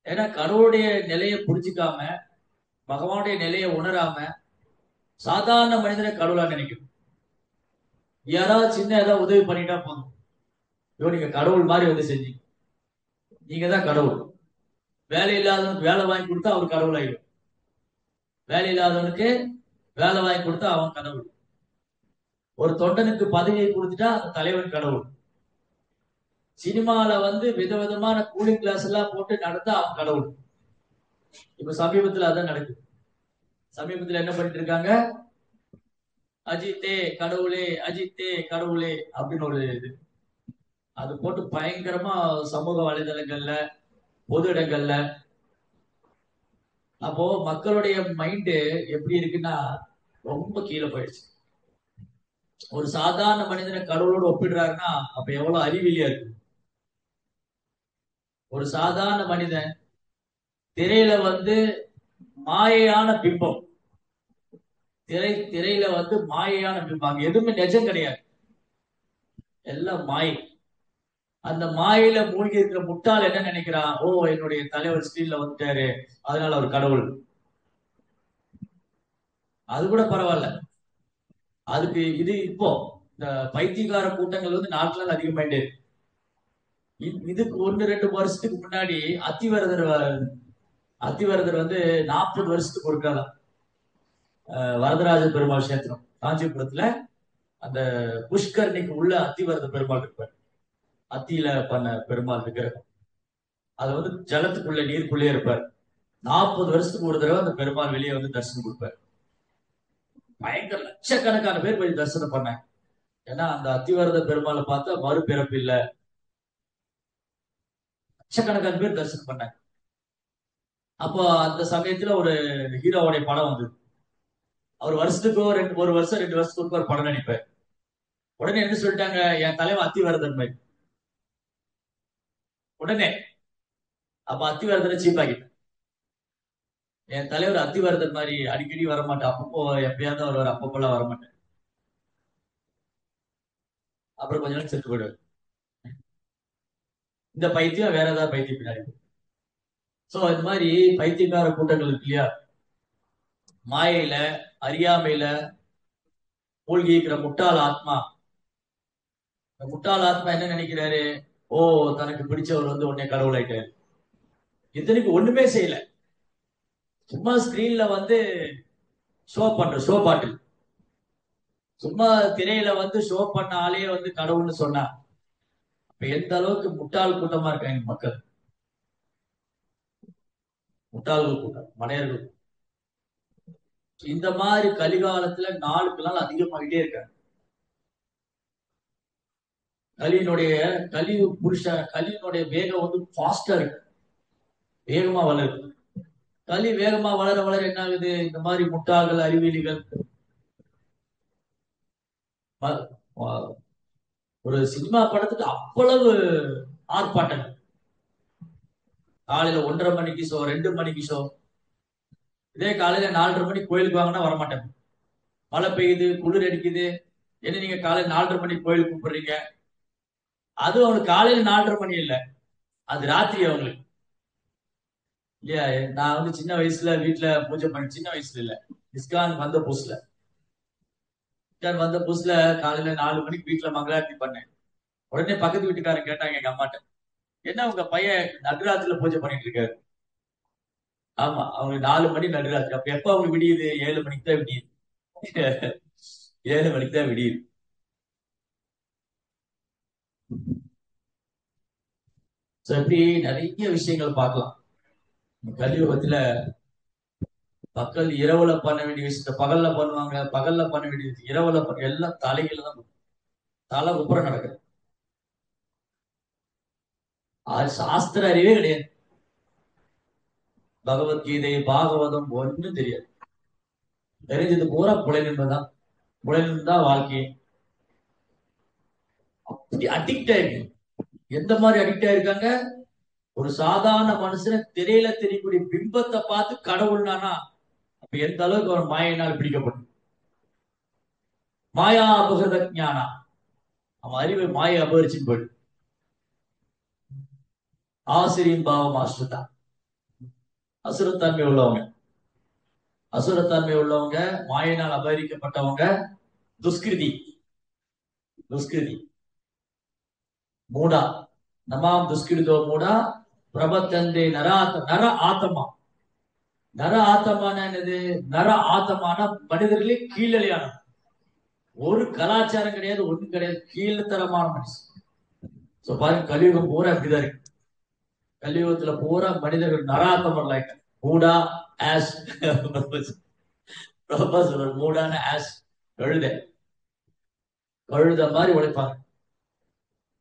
ஏன்னா கடவுளுடைய நிலையை புரிஞ்சுக்காம, பகவானுடைய நிலையை உணராம சாதாரண மனிதனை கடவுளா நினைக்கும். யாராவது சின்ன ஏதாவது உதவி பண்ணிட்டா போதும், ஐயோ நீங்க கடவுள் மாதிரி செஞ்சீங்க, நீங்க தான் கடவுள். வேலை இல்லாதவனுக்கு வேலை வாங்கி கொடுத்தா அவர் கடவுள் ஆயிடும். வேலை இல்லாதவனுக்கு வேலை வாங்கி கொடுத்தா அவன் கடவுள். ஒரு தொண்டனுக்கு பதவியை கொடுத்துட்டா அந்த தலைவன் கடவுள். சினிமால வந்து விதவிதமான கூலிங் கிளாஸ் எல்லாம் போட்டு நடந்தா அவன் கடவுள். இப்ப சமீபத்துல அதான் நடக்குது. சமீபத்துல என்ன பண்ணிட்டு இருக்காங்க, அஜித்தே கடவுளே அஜித்தே கடவுளே அப்படின்னு ஒரு இது அது போட்டு பயங்கரமா சமூக வலைதளங்கள்ல பொது இடங்கள்ல. அப்போ மக்களுடைய மைண்டு எப்படி இருக்குன்னா ரொம்ப கீழே போயிடுச்சு. ஒரு சாதாரண மனிதனை கடவுளோடு ஒப்பிடுறாருன்னா அப்ப எவ்வளவு அறிவிலியா இருக்கு. ஒரு சாதாரண மனிதன் திரையில வந்து மாயையான பிம்பம். திரையில வந்து மாயையான பிம்பம். அங்க எதுவுமே நிஜம் கிடையாது, எல்லாம் மாயை. அந்த மாயில மூழ்கி இருக்கிற முட்டாள் என்ன நினைக்கிறான், ஓ என்னுடைய தலைவர் ஸ்கிரீன்ல வந்துட்டாரு அதனால அவர் கடவுள். அது கூட பரவாயில்ல. அதுக்கு இது இப்போ இந்த பைத்தியக்கார கூட்டங்கள் வந்து நாட்கள் அதிகமாயிட்டே இருக்கு. இதுக்கு 1-2 வருஷத்துக்கு முன்னாடி அத்திவரதர் வந்து 40 வருஷத்துக்கு ஒருக்காலம் வரதராஜ பெருமாள் கஷேத்திரம் காஞ்சிபுரத்துல அந்த புஷ்கரணிக்கு உள்ள அத்திவரத பெருமாள் இருப்பார். அத்தியில பண்ண பெருமாள் விக்கிரகம். அது வந்து ஜலத்துக்குள்ள நீருக்குள்ளே இருப்பார். 40 வருஷத்துக்கு ஒரு தடவை அந்த பெருமாள் வெளியே வந்து தரிசனம் கொடுப்பார். பயங்கர லட்சக்கணக்கான பேர் போய் தரிசனம் பண்ணாங்க. ஏன்னா அந்த அத்திவரத பெருமாளை பார்த்தா மறுபிறப்பு இல்ல. லட்சக்கணக்கான பேர் தரிசனம் பண்ணாங்க. அப்போ அந்த சமயத்துல ஒரு ஹீரோவுடைய படம் வந்தது. அவர் வருஷத்துக்கு ஒரு வருஷம் 2 வருஷத்துக்கு ஒரு படம் நடிப்பார். உடனே என்ன சொல்லிட்டாங்க, என் தலைவன் அத்திவரதன் மாதிரி. உடனே அப்ப அத்திவரதனை சீப்பாக்கிட்டேன். என் தலைவர் அத்திவரதன் மாதிரி அடிக்கடி வரமாட்டேன், அப்பப்போ எப்பயாவது வருவார், அப்பப்போலாம் வரமாட்டேன். அப்புறம் கொஞ்ச நாள் செத்து போயிடுவார். இந்த பைத்தியம் வேற ஏதாவது பைத்தியம் பின்னாடி. சோ இந்த மாதிரி பைத்தியக்கார கூட்டங்கள் இருக்கு இல்லையா, மாயையில அறியாமையில மூழ்கி இருக்கிற முட்டாள் ஆத்மா. இந்த முட்டாள் ஆத்மா என்ன நினைக்கிறாரு, ஓ தனக்கு பிடிச்சவர் வந்து உடனே கடவுள் ஆயிட்டாரு. இத்தனைக்கு ஒண்ணுமே செய்யல, சும்மா ஸ்கிரீன்ல வந்து ஷோ பாட்டு. சும்மா திரையில வந்து ஷோ பண்ண ஆளே வந்து கடவுள்னு சொன்னா இப்ப எந்த அளவுக்கு முட்டாள் கூட்டமா இருக்காங்க மக்கள். முட்டாள்கள் கூட்டம், மடையர்கள். இந்த மாதிரி கலிகாலத்துல நாளுக்கு நாள் அதிகமாகிட்டே இருக்காங்க. கலியினுடைய கலியினுடைய வேகம் வந்து ஃபாஸ்டா இருக்கு, வேகமா வளருது. கலி வேகமா வளர வளர என்ன ஆகுது, இந்த மாதிரி முட்டாள்கள் அறிவியலிகள் ஒரு சினிமா படத்துக்கு அவ்வளவு ஆர்ப்பாட்டங்கள். காலையில 1:30 மணிக்கு ஷோ, 2 மணிக்கு ஷோ. இதே காலையில 4:30 மணிக்கு கோயிலுக்கு வாங்கினா வரமாட்டேன். மழை பெய்யுது, குளிர் அடிக்குது, என்ன நீங்க காலையில 4:30 மணிக்கு கோயிலுக்கு கூப்பிடுறீங்க. அது அவனுக்கு காலையில 4:30 மணி இல்ல, அது ராத்திரி அவங்களுக்கு. இல்லையா, நான் வந்து சின்ன வயசுல வீட்டுல பூஜை பண்ணி, சின்ன வயசுல இல்ல, இஸ்கான் வந்த புதுசுல, காலையில 4 மணிக்கு வீட்டுல மங்களாரத்தி பண்ணேன். உடனே பக்கத்து வீட்டுக்காரன் கேட்டாங்க எங்க அம்மாட்ட, என்ன உங்க பையன் நடுராத்திரில பூஜை பண்ணிட்டு இருக்காரு. ஆமா, அவங்க 4 மணி நடுராத்திரி. அப்ப எப்ப அவங்க விடியுது, 7 மணிக்கு தான் விடியுது. 7 மணிக்கு தான் விடியுது. இப்படி நிறைய விஷயங்கள் பார்க்கலாம். கலியுகத்துல மக்கள் இரவுல பண்ண வேண்டிய விஷயத்த பகல்ல பண்ணுவாங்க, பகல்ல பண்ண வேண்டியது இரவுல எல்லாம் தலைகீழ தான், தலை உப்புற நடக்குது. அது சாஸ்திர அறிவே கிடையாது. பகவத்கீதை பாகவதம் ஒன்றும் தெரியாது. தெரிஞ்சது பூரா புலனின்பதான். புலனின்பதான் வாழ்க்கை. அப்படி அடிக்ட் ஆயிருக்கு. எந்த மாதிரி அடிக்ட் ஆயிருக்காங்க, ஒரு சாதாரண மனுஷனை திரையில தெரியக்கூடிய பிம்பத்தை பார்த்து கடவுள்னானா அப்ப எந்த அளவுக்கு அவர் மாயினால் பிடிக்கப்படும். மாயா அபகிருத ஞானா, அவன் அறிவை மாயை அபகரிச்சுன்னு போயிடு. ஆசிரியம் பாவம் ஆசிரிதா, அசுரத்தன்மை உள்ளவங்க. அசுரத்தன்மை உள்ளவங்க, மாயினால் அபகரிக்கப்பட்டவங்க, துஷ்கிருதி. துஷ்கிருதி மூடா, நமாம் துஷ்கிருதோ மூடா பிரபத்தந்தே நர ஆத்தமா. நர ஆத்தமான என்னது? நர ஆத்தமான மனிதர்களே கீழலையான, ஒரு கலாச்சாரம் கிடையாது, ஒண்ணும் கிடையாது, கீழ்த்தரமான மனுஷன். பாருங்க, கலியுகம் பூரா அப்படிதான் இருக்கு. கலியுகத்துல பூரா மனிதர்கள் நராத்தமர் லைக் மூடா ஆஸ். மூடான ஆஸ், கழுத. கழுத மாதிரி உழைப்பாங்க.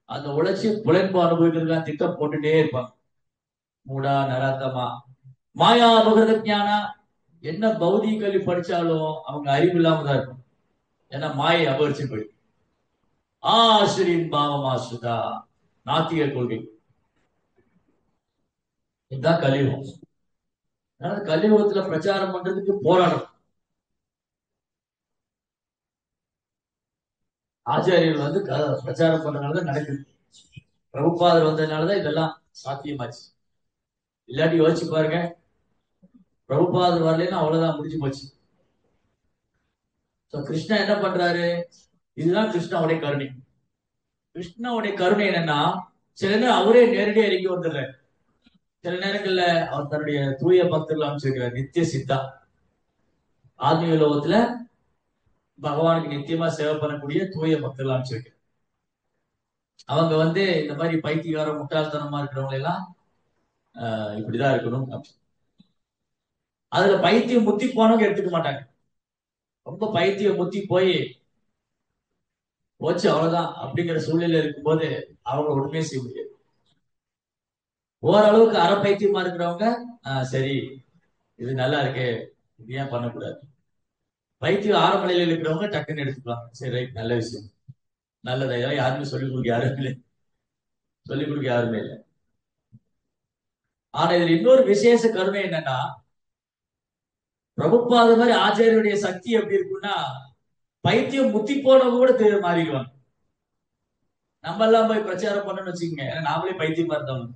அந்த உழைச்சி உழைப்பு அனுபவிக்கிறதுக்காக திட்டம் போட்டுட்டே இருப்பாங்க. மூடா நராத்தமா மாயா அபகிருத ஞானா. என்ன பௌதிக கல்வி படிச்சாலும் அவங்க அறிவு இல்லாம தான் இருக்கும். ஏன்னா மாயை அபகரிச்சு போயிடும். ஆசிரியின் பாவம் ஆசுதா, நாத்திக கொள்கை. இதுதான் கலியுகம். அதனால கலியுகத்துல பிரச்சாரம் பண்றதுக்கு போராடும். ஆச்சாரியர்கள் வந்து பிரச்சாரம் பண்றதுனாலதான் நடக்குது. பிரபுபாதர் வந்ததுனாலதான் இதெல்லாம் சாத்தியமாச்சு. இல்லாட்டி யோசிச்சு பாருங்க, பிரபுபாதர் வரலன்னா அவ்வளவுதான், முடிஞ்சு போச்சு. கிருஷ்ணா என்ன பண்றாரு? இதுதான் கிருஷ்ணாவுடைய கருணை. கிருஷ்ணாவுடைய கருணை என்னன்னா, சில நேரம் அவரே நேரடியா இறங்கி வந்துடுறாரு. சில நேரங்கள்ல அவர் தன்னுடைய தூய பக்தர்கள் அமைச்சிருக்கிறார். நித்திய சித்தா, ஆத்மீக லோகத்துல பகவானுக்கு நித்தியமா சேவை பண்ணக்கூடிய தூய பக்தர்கள் அமைச்சிருக்கிறார். அவங்க வந்து இந்த மாதிரி பைத்தியகார முட்டாள்தனமா இருக்கிறவங்க எல்லாம் இப்படிதான் இருக்கணும். அதுல பைத்தியம் முத்தி போனவங்க எடுத்துக்க மாட்டாங்க. ரொம்ப பைத்தியம் முத்தி போச்சு அவ்வளவுதான் அப்படிங்கிற சூழ்நிலை இருக்கும்போது அவங்க ஒண்ணுமே செய்ய முடியாது. ஓரளவுக்கு அரை பைத்தியமா இருக்கிறவங்க சரி, இது நல்லா இருக்கு, இது ஏன் பண்ணக்கூடாது. பைத்தியம் ஆரம்பநிலையில் இருக்கிறவங்க டக்குன்னு எடுத்துக்கலாம். சரி, ரைட், நல்ல விஷயம், நல்லதா. இதெல்லாம் யாருமே சொல்லிக் கொடுக்க யாருமே இல்லை, சொல்லிக் கொடுக்க யாருமே இல்லை. ஆனா இதுல இன்னொரு விசேஷ கருணை என்னன்னா, பிரபுபாத மாதிரி ஆச்சாரியருடைய சக்தி எப்படி இருக்குன்னா, பைத்தியம் முத்தி போனவங்க கூட மாறிடுவாங்க. நம்ம எல்லாம் போய் பிரச்சாரம் பண்ணணும்னு வச்சுக்கோங்க, ஏன்னா நாமளே பைத்தியமா இருந்தவங்க.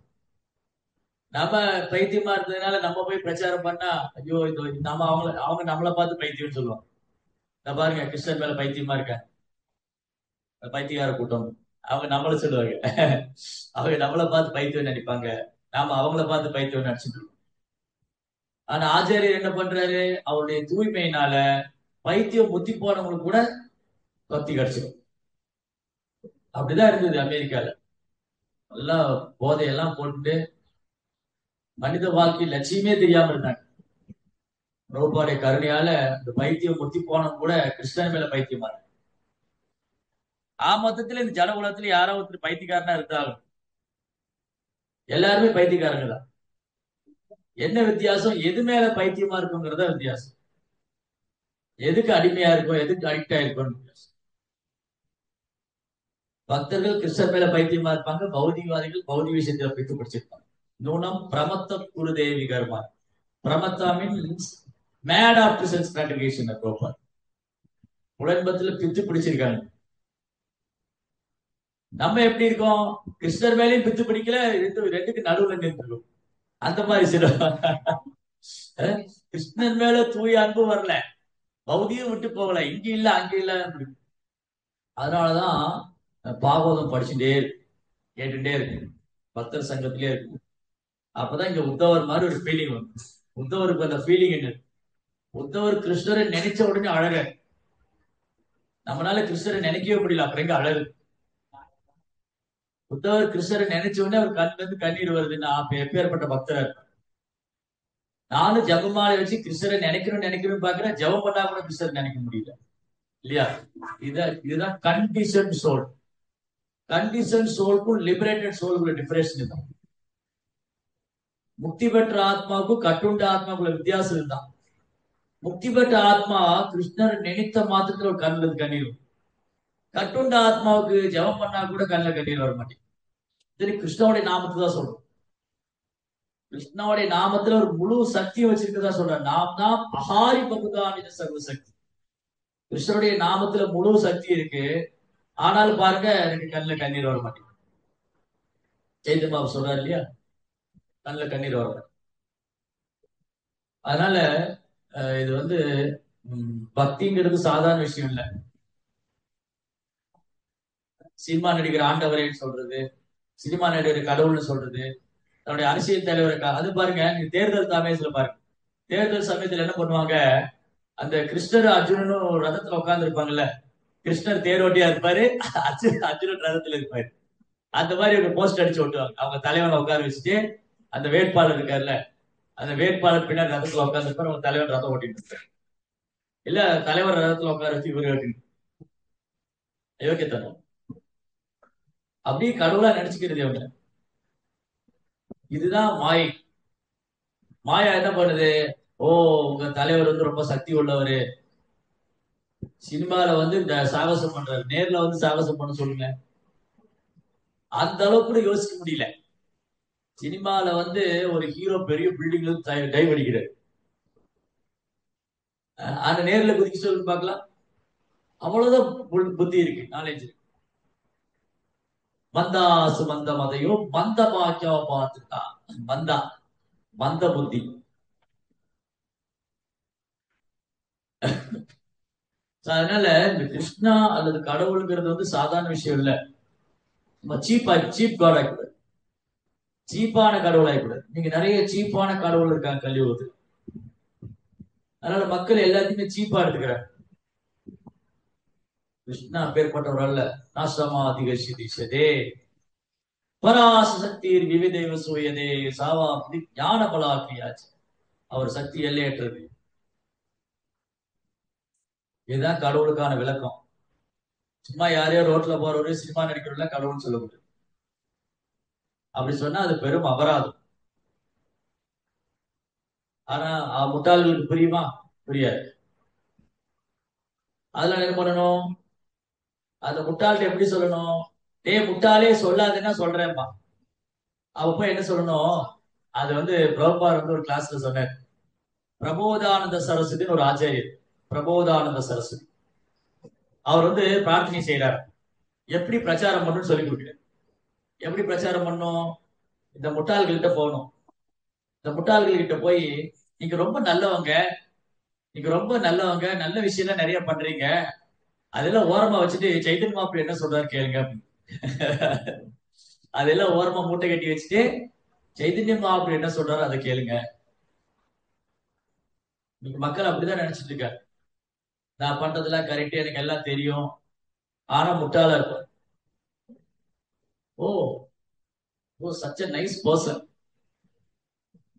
நம்ம பைத்தியமா இருந்ததுனால நம்ம போய் பிரச்சாரம் பண்ணா, ஐயோ இது நம்ம அவங்க நம்மளை பார்த்து பைத்தியம்னு சொல்லுவாங்க. நான் பாருங்க, கிருஷ்ணன் மேல பைத்தியமா இருக்க பைத்தியக்கார கூட்டம், அவங்க நம்மள சொல்லுவாங்க. அவங்க நம்மளை பார்த்து பைத்தியம் நினைப்பாங்க, நாம அவங்கள பார்த்து பைத்தியம் நினைச்சிட்டு இருக்கோம். ஆனா ஆச்சாரியர் என்ன பண்றாரு? அவருடைய தூய்மையினால பைத்தியம் முத்தி போனவங்களுக்கு கூட பக்தி கிடைச்சிடும். அப்படிதான் இருந்தது அமெரிக்கால. எல்லாம் போதையெல்லாம் போட்டு மனித வாழ்க்கை லட்சியமே தெரியாம இருந்தாங்க. பிரபுபாடைய கருணையால இந்த பைத்தியம் முத்தி போனவங்க கூட கிருஷ்ணன் மேல பைத்தியமா இருக்கு. மொத்தத்துல இந்த ஜன உலகத்துல யாரோ ஒருத்தர் பைத்தியக்காரனா இருந்தாலும் எல்லாருமே பைத்தியக்காரங்க தான். என்ன வித்தியாசம்? எது மேல பைத்தியமா இருக்குங்கிறத வித்தியாசம். எதுக்கு அடிமையா இருக்கும், எதுக்கு அடிக்ட் ஆயிருக்கும். பக்தர்கள் கிருஷ்ணர் மேல பைத்தியமா இருப்பாங்க, பௌதிகவாதிகள் பௌதிக விஷயத்துல பித்து பிடிச்சிருப்பாங்க. நூனம் பிரமத்த குருதேவி கர்மா. பிரமத்தா means mad of sense gratification. உடன்பத்துல பித்து பிடிச்சிருக்காங்க. நம்ம எப்படி இருக்கோம்? கிருஷ்ணர் மேலேயும் பித்து பிடிக்கல, ரெண்டுக்கு நடுவுல நின்றுடும். அந்த மாதிரி சில கிருஷ்ணன் மேல தூய அன்பு வரல, பௌதியம் விட்டு போகல, இங்க இல்ல அங்க இல்ல. அதனாலதான் பாகவதம் படிச்சுட்டே இருக்கு, கேட்டுட்டே இருக்கு, பக்தர் சங்கத்திலே இருக்கு. அப்பதான் இங்க உத்தவர் மாதிரி ஒரு ஃபீலிங் வரும். உத்தவருக்கு அந்த ஃபீலிங் என்ன? உத்தவர் கிருஷ்ணரை நினைச்ச உடனே அழக. நம்மளால கிருஷ்ணரை நினைக்கவே முடியல, அப்புறம் எங்க அழகு? உத்தவர் கிருஷ்ணரை நினைச்ச உடனே அவர் கண்ணுல இருந்து கண்ணீர் வருது. நான் எப்பேற்பட்ட பக்தரா இருப்பேன். நானும் ஜபமாலை வச்சு கிருஷ்ணரை நினைக்கணும்னு பாக்குறேன், ஜபம் பண்ணா கூட கிருஷ்ணரை நினைக்க முடியல, இல்லையா? இதுதான் கண்டிஷன் சோல். கண்டிஷன் சோலுக்கும் லிபரேட்டட் சோலுக்குள்ள டிஃபரன்ஸ் தான். முக்தி பெற்ற ஆத்மாவுக்கும் கட்டுண்ட ஆத்மாவுக்குள்ள வித்தியாசம் இதுதான். முக்தி பெற்ற ஆத்மா கிருஷ்ணரை நினைத்த மாத்திரத்துல ஒரு கண்ணுல கண்ணீர். கட்டுண்ட ஆத்மாவுக்கு ஜபம் பண்ணா கூட கண்ணுல கண்ணீர் வர மாட்டேங்குது. சரி, கிருஷ்ணாவுடைய நாமத்தை தான் சொல்றோம். கிருஷ்ணாவுடைய நாமத்துல ஒரு முழு சக்தியை வச்சிருக்கதா சொல்ற. நாம் தான் அகாரி பகுதானித சர்வ சக்தி. கிருஷ்ணனுடைய நாமத்துல முழு சக்தி இருக்கு. ஆனாலும் பாருங்க, எனக்கு கண்ணுல கண்ணீர் வர மாட்டேங்குது. சைத்தன்யா சொல்றாரு இல்லையா, கண்ணுல கண்ணீர் வர மாட்டேங்குது. அதனால இது வந்து பக்திங்கிறது சாதாரண விஷயம் இல்ல. சினிமா நடிகர் ஆண்டவரேன்னு சொல்றது, சினிமா நடிகர் கடவுள்னு சொல்றது, தன்னுடைய அரசியல் தலைவருக்கா அது பாருங்க, நீங்க தேர்தல் சமயத்துல பாருங்க, தேர்தல் சமயத்துல என்ன பண்ணுவாங்க, அந்த கிருஷ்ணர் அர்ஜுனனும் ரதத்துல உட்கார்ந்து இருப்பாங்கல்ல, கிருஷ்ணர் தேரோட்டியா இருப்பாரு, அர்ஜுனன் ரதத்துல இருப்பாரு. அந்த மாதிரி ஒரு போஸ்ட் அடிச்சு ஓட்டுவாங்க. அவங்க தலைவனை உட்கார வச்சுட்டு அந்த வேட்பாளர் இருக்காருல்ல, அந்த வேட்பாளர் பின்னாடி ரதத்துல உட்கார்ந்து இருப்பாரு, அவங்க தலைவர் ரதம் ஓட்டிட்டு இருப்பாரு. இல்ல தலைவர் ரதத்துல உட்கார வச்சு இவரு ஓட்டிட்டு, யோக்கியத்தனம். அப்படியே கடவுளா நினைச்சுக்கிறது அவங்க. இதுதான் மாயை. மாயா என்ன பண்ணுது, ஓ உங்க தலைவர் வந்து ரொம்ப சக்தி உள்ளவரு, சினிமால வந்து இந்த சாகசம் பண்றாரு, நேர்ல வந்து சாகசம் பண்ண சொல்லுங்க, அந்த அளவுக்கு கூட யோசிக்க முடியல. சினிமால வந்து ஒரு ஹீரோ பெரிய பில்டிங்ல டைவ் அடிக்கிறாரு, அந்த நேர்ல குதிக்க சொல்லி பார்க்கலாம். அவ்வளவுதான் புத்தி இருக்கு, நாலேஜ் இருக்கு. மந்தாசு மந்த மதையோ மந்த பாக்கியா பார்த்துட்டா, மந்தா மந்த புத்தி. அதனால இந்த கிருஷ்ணா அல்லது கடவுளுங்கிறது வந்து சாதாரண விஷயம் இல்ல. சீப் காட் ஆகிக்கூடாது, சீப்பான கடவுள் ஆகிக்கூடாது. நீங்க நிறைய சீப்பான கடவுள் இருக்காங்க கலியுகத்தில். அதனால மக்கள் எல்லாத்தையுமே சீப்பா எடுத்துக்கிறாங்க. கிருஷ்ணா பேர்பட்டவர் அல்ல. நாசமா அதிகசிதே பராச சக்தியில் விவிதேவ சூயதே சாவா ஞான பலாக்கியாச்சு. அவர் சக்தி எல்லையற்றது. இதுதான் கடவுளுக்கான விளக்கம். சும்மா யாரையோ ரோட்ல போறவரு சினிமா நடிக்கிறவங்க கடவுள்னு சொல்ல முடியும். அப்படி சொன்னா அது பெரும் அபராதம். ஆனா முட்டாள்களுக்கு புரியுமா? புரியாது. அதெல்லாம் என்ன பண்ணணும், அந்த முட்டாள்கிட்ட எப்படி சொல்லணும், டே முட்டாளே சொல்லாதுன்னா சொல்றேன்ப்பா. அப்ப என்ன சொல்லணும், அது வந்து பிரபுபார் வந்து ஒரு கிளாஸ்ல சொன்னார். பிரபோதானந்த சரஸ்வதினு ஒரு ஆச்சாரியர், பிரபோதானந்த சரஸ்வதி. அவர் வந்து பிரார்த்தனை செய்யறார், எப்படி பிரச்சாரம் பண்ணணும்னு சொல்லி கொடுக்கிறார். எப்படி பிரச்சாரம் பண்ணும், இந்த முட்டாள்கிட்ட போகணும். இந்த முட்டாள்கள் கிட்ட போய், நீங்க ரொம்ப நல்லவங்க, நீங்க ரொம்ப நல்லவங்க, நல்ல விஷயம் நிறைய பண்றீங்க, அதெல்லாம் ஓரமா வச்சுட்டு சைத்தன்ய மாப்பிள்ளை என்ன சொல்றாரு கேளுங்க. அதெல்லாம் ஓரமா மூட்டை கட்டி வச்சுட்டு சைத்தன்ய மாப்பிள்ளை என்ன சொல்றாரு அதை கேளுங்க. இன்னைக்கு மக்கள் அப்படிதான் நினைச்சிட்டு இருக்காரு. நான் பண்றதெல்லாம் கரெக்ட், எனக்கு எல்லாம் தெரியும், ஆனா முட்டாளா இருக்கும். Oh oh such a nice person.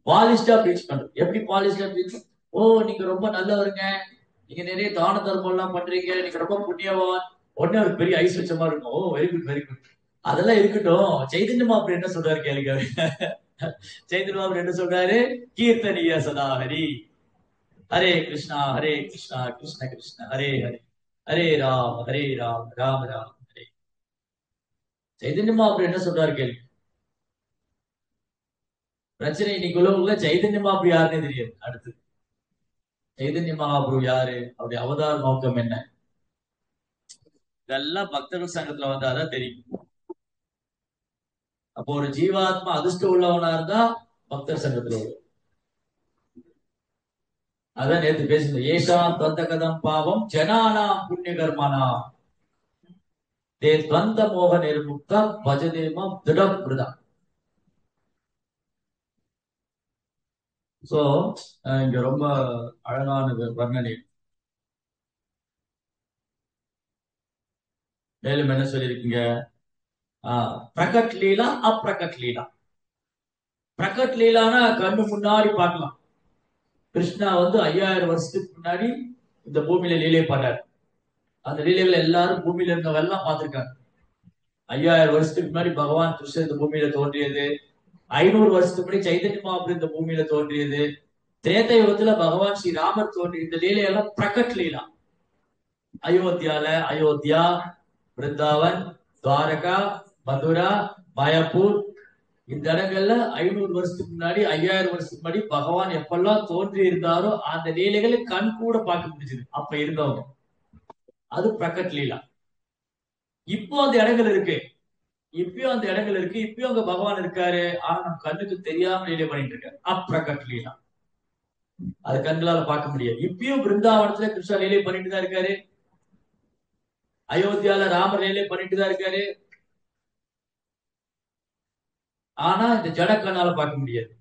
பாலிஷ்டா ப்ரீச் பண்றது. எப்படி பாலிஷ்டா ப்ரீச், ஓ நீங்க ரொம்ப நல்லவருங்க, நீங்க நிறைய தான தர்மம் எல்லாம் பண்றீங்க, நீங்க ரொம்ப புண்ணியவான். உடனே ஒரு பெரிய ஐஸ் வச்ச மாதிரி இருக்கும். ஓ வெரி குட் வெரி குட். அதெல்லாம் இருக்கட்டும், சைதன்ய மாப்பிள்ளை என்ன சொல்றாரு கேளுங்க. சைதன்ய மாப்பிள்ளை என்ன சொல்றாரு, கீர்த்தனிய சதாஹரி, ஹரே கிருஷ்ணா கிருஷ்ண கிருஷ்ண ஹரே ஹரே, ஹரே ராம் ராம் ராம் ஹரே. சைதன்ய மாப்பிள்ளை என்ன சொல்றாரு கேளுங்க. பிரச்சனை இன்னைக்கு உள்ள சைதன்ய மாப்பிள்ளை யாருன்னே தெரியாது. அடுத்து சைதன்ய மகாபிரபு யாரு, அவருடைய அவதார நோக்கம் என்ன, இதெல்லாம் பக்தர்கள் சங்கத்துல வந்தாதான் தெரியும். அப்போ ஒரு ஜீவாத்மா அதிர்ஷ்டம் உள்ளவனா இருந்தா பக்தர் சங்கத்துல வரும். அதான் நேற்று பேசுங்க, ஏஷாம் தொந்த கதம் பாவம் ஜனானாம் புண்ணிய கர்மானா தே துவந்த மோக நிர்முக்த பஜதேமம் திடப்பிரதா. சோ இங்க ரொம்ப அழகானது வர்ணனை. மேலும் என்ன சொல்லியிருக்கீங்க, பிரகட் லீலா அப்பிரகட் லீலா. பிரகட் லீலானா கண்ணு முன்னாடி பார்க்கலாம். கிருஷ்ணா வந்து 5000 வருஷத்துக்கு முன்னாடி இந்த பூமியில லீலை பண்ணார். அந்த லீலைகள் எல்லாரும் பூமியில இருந்தவங்க எல்லாம் பார்த்திருக்காங்க. 5000 வருஷத்துக்கு முன்னாடி பகவான் கிருஷ்ணர் இந்த பூமியில தோன்றியது, 500 வருஷத்துக்கு முன்னாடி சைதன்ய மகாபிரபு இந்த பூமியில தோன்றியது, திரேத யுகத்துல பகவான் ஸ்ரீ ராமர் தோன்றி, இந்த லீலையெல்லாம் பிரகட் லீலா. அயோத்தியா, பிருந்தாவன், துவாரகா, மதுரா, மாயாப்பூர், இந்த இடங்கள்ல 500 வருஷத்துக்கு முன்னாடி 5000 வருஷத்துக்கு முன்னாடி பகவான் எப்பெல்லாம் தோன்றி இருந்தாரோ அந்த லீலைகளை கண் கூட பார்க்க முடிஞ்சது அப்ப இருந்தவங்க. அது பிரகட் லீலா. இப்போ அந்த இடங்கள் இருக்கு, இப்பயும் அந்த இடங்கள் இருக்கு, இப்பயும் அங்க பகவான் இருக்காரு. ஆனா நம்ம கண்ணுக்கு தெரியாம லீலை பண்ணிட்டு இருக்காரு, அப்பிரகட் லீலா. அது கண்களால பார்க்க முடியாது. இப்பயும் பிருந்தாவனத்துல கிருஷ்ணா லீலை பண்ணிட்டு தான் இருக்காரு, அயோத்தியால ராமர் லீலை பண்ணிட்டு தான் இருக்காரு. ஆனா இந்த ஜட கண்ணால பார்க்க முடியாது.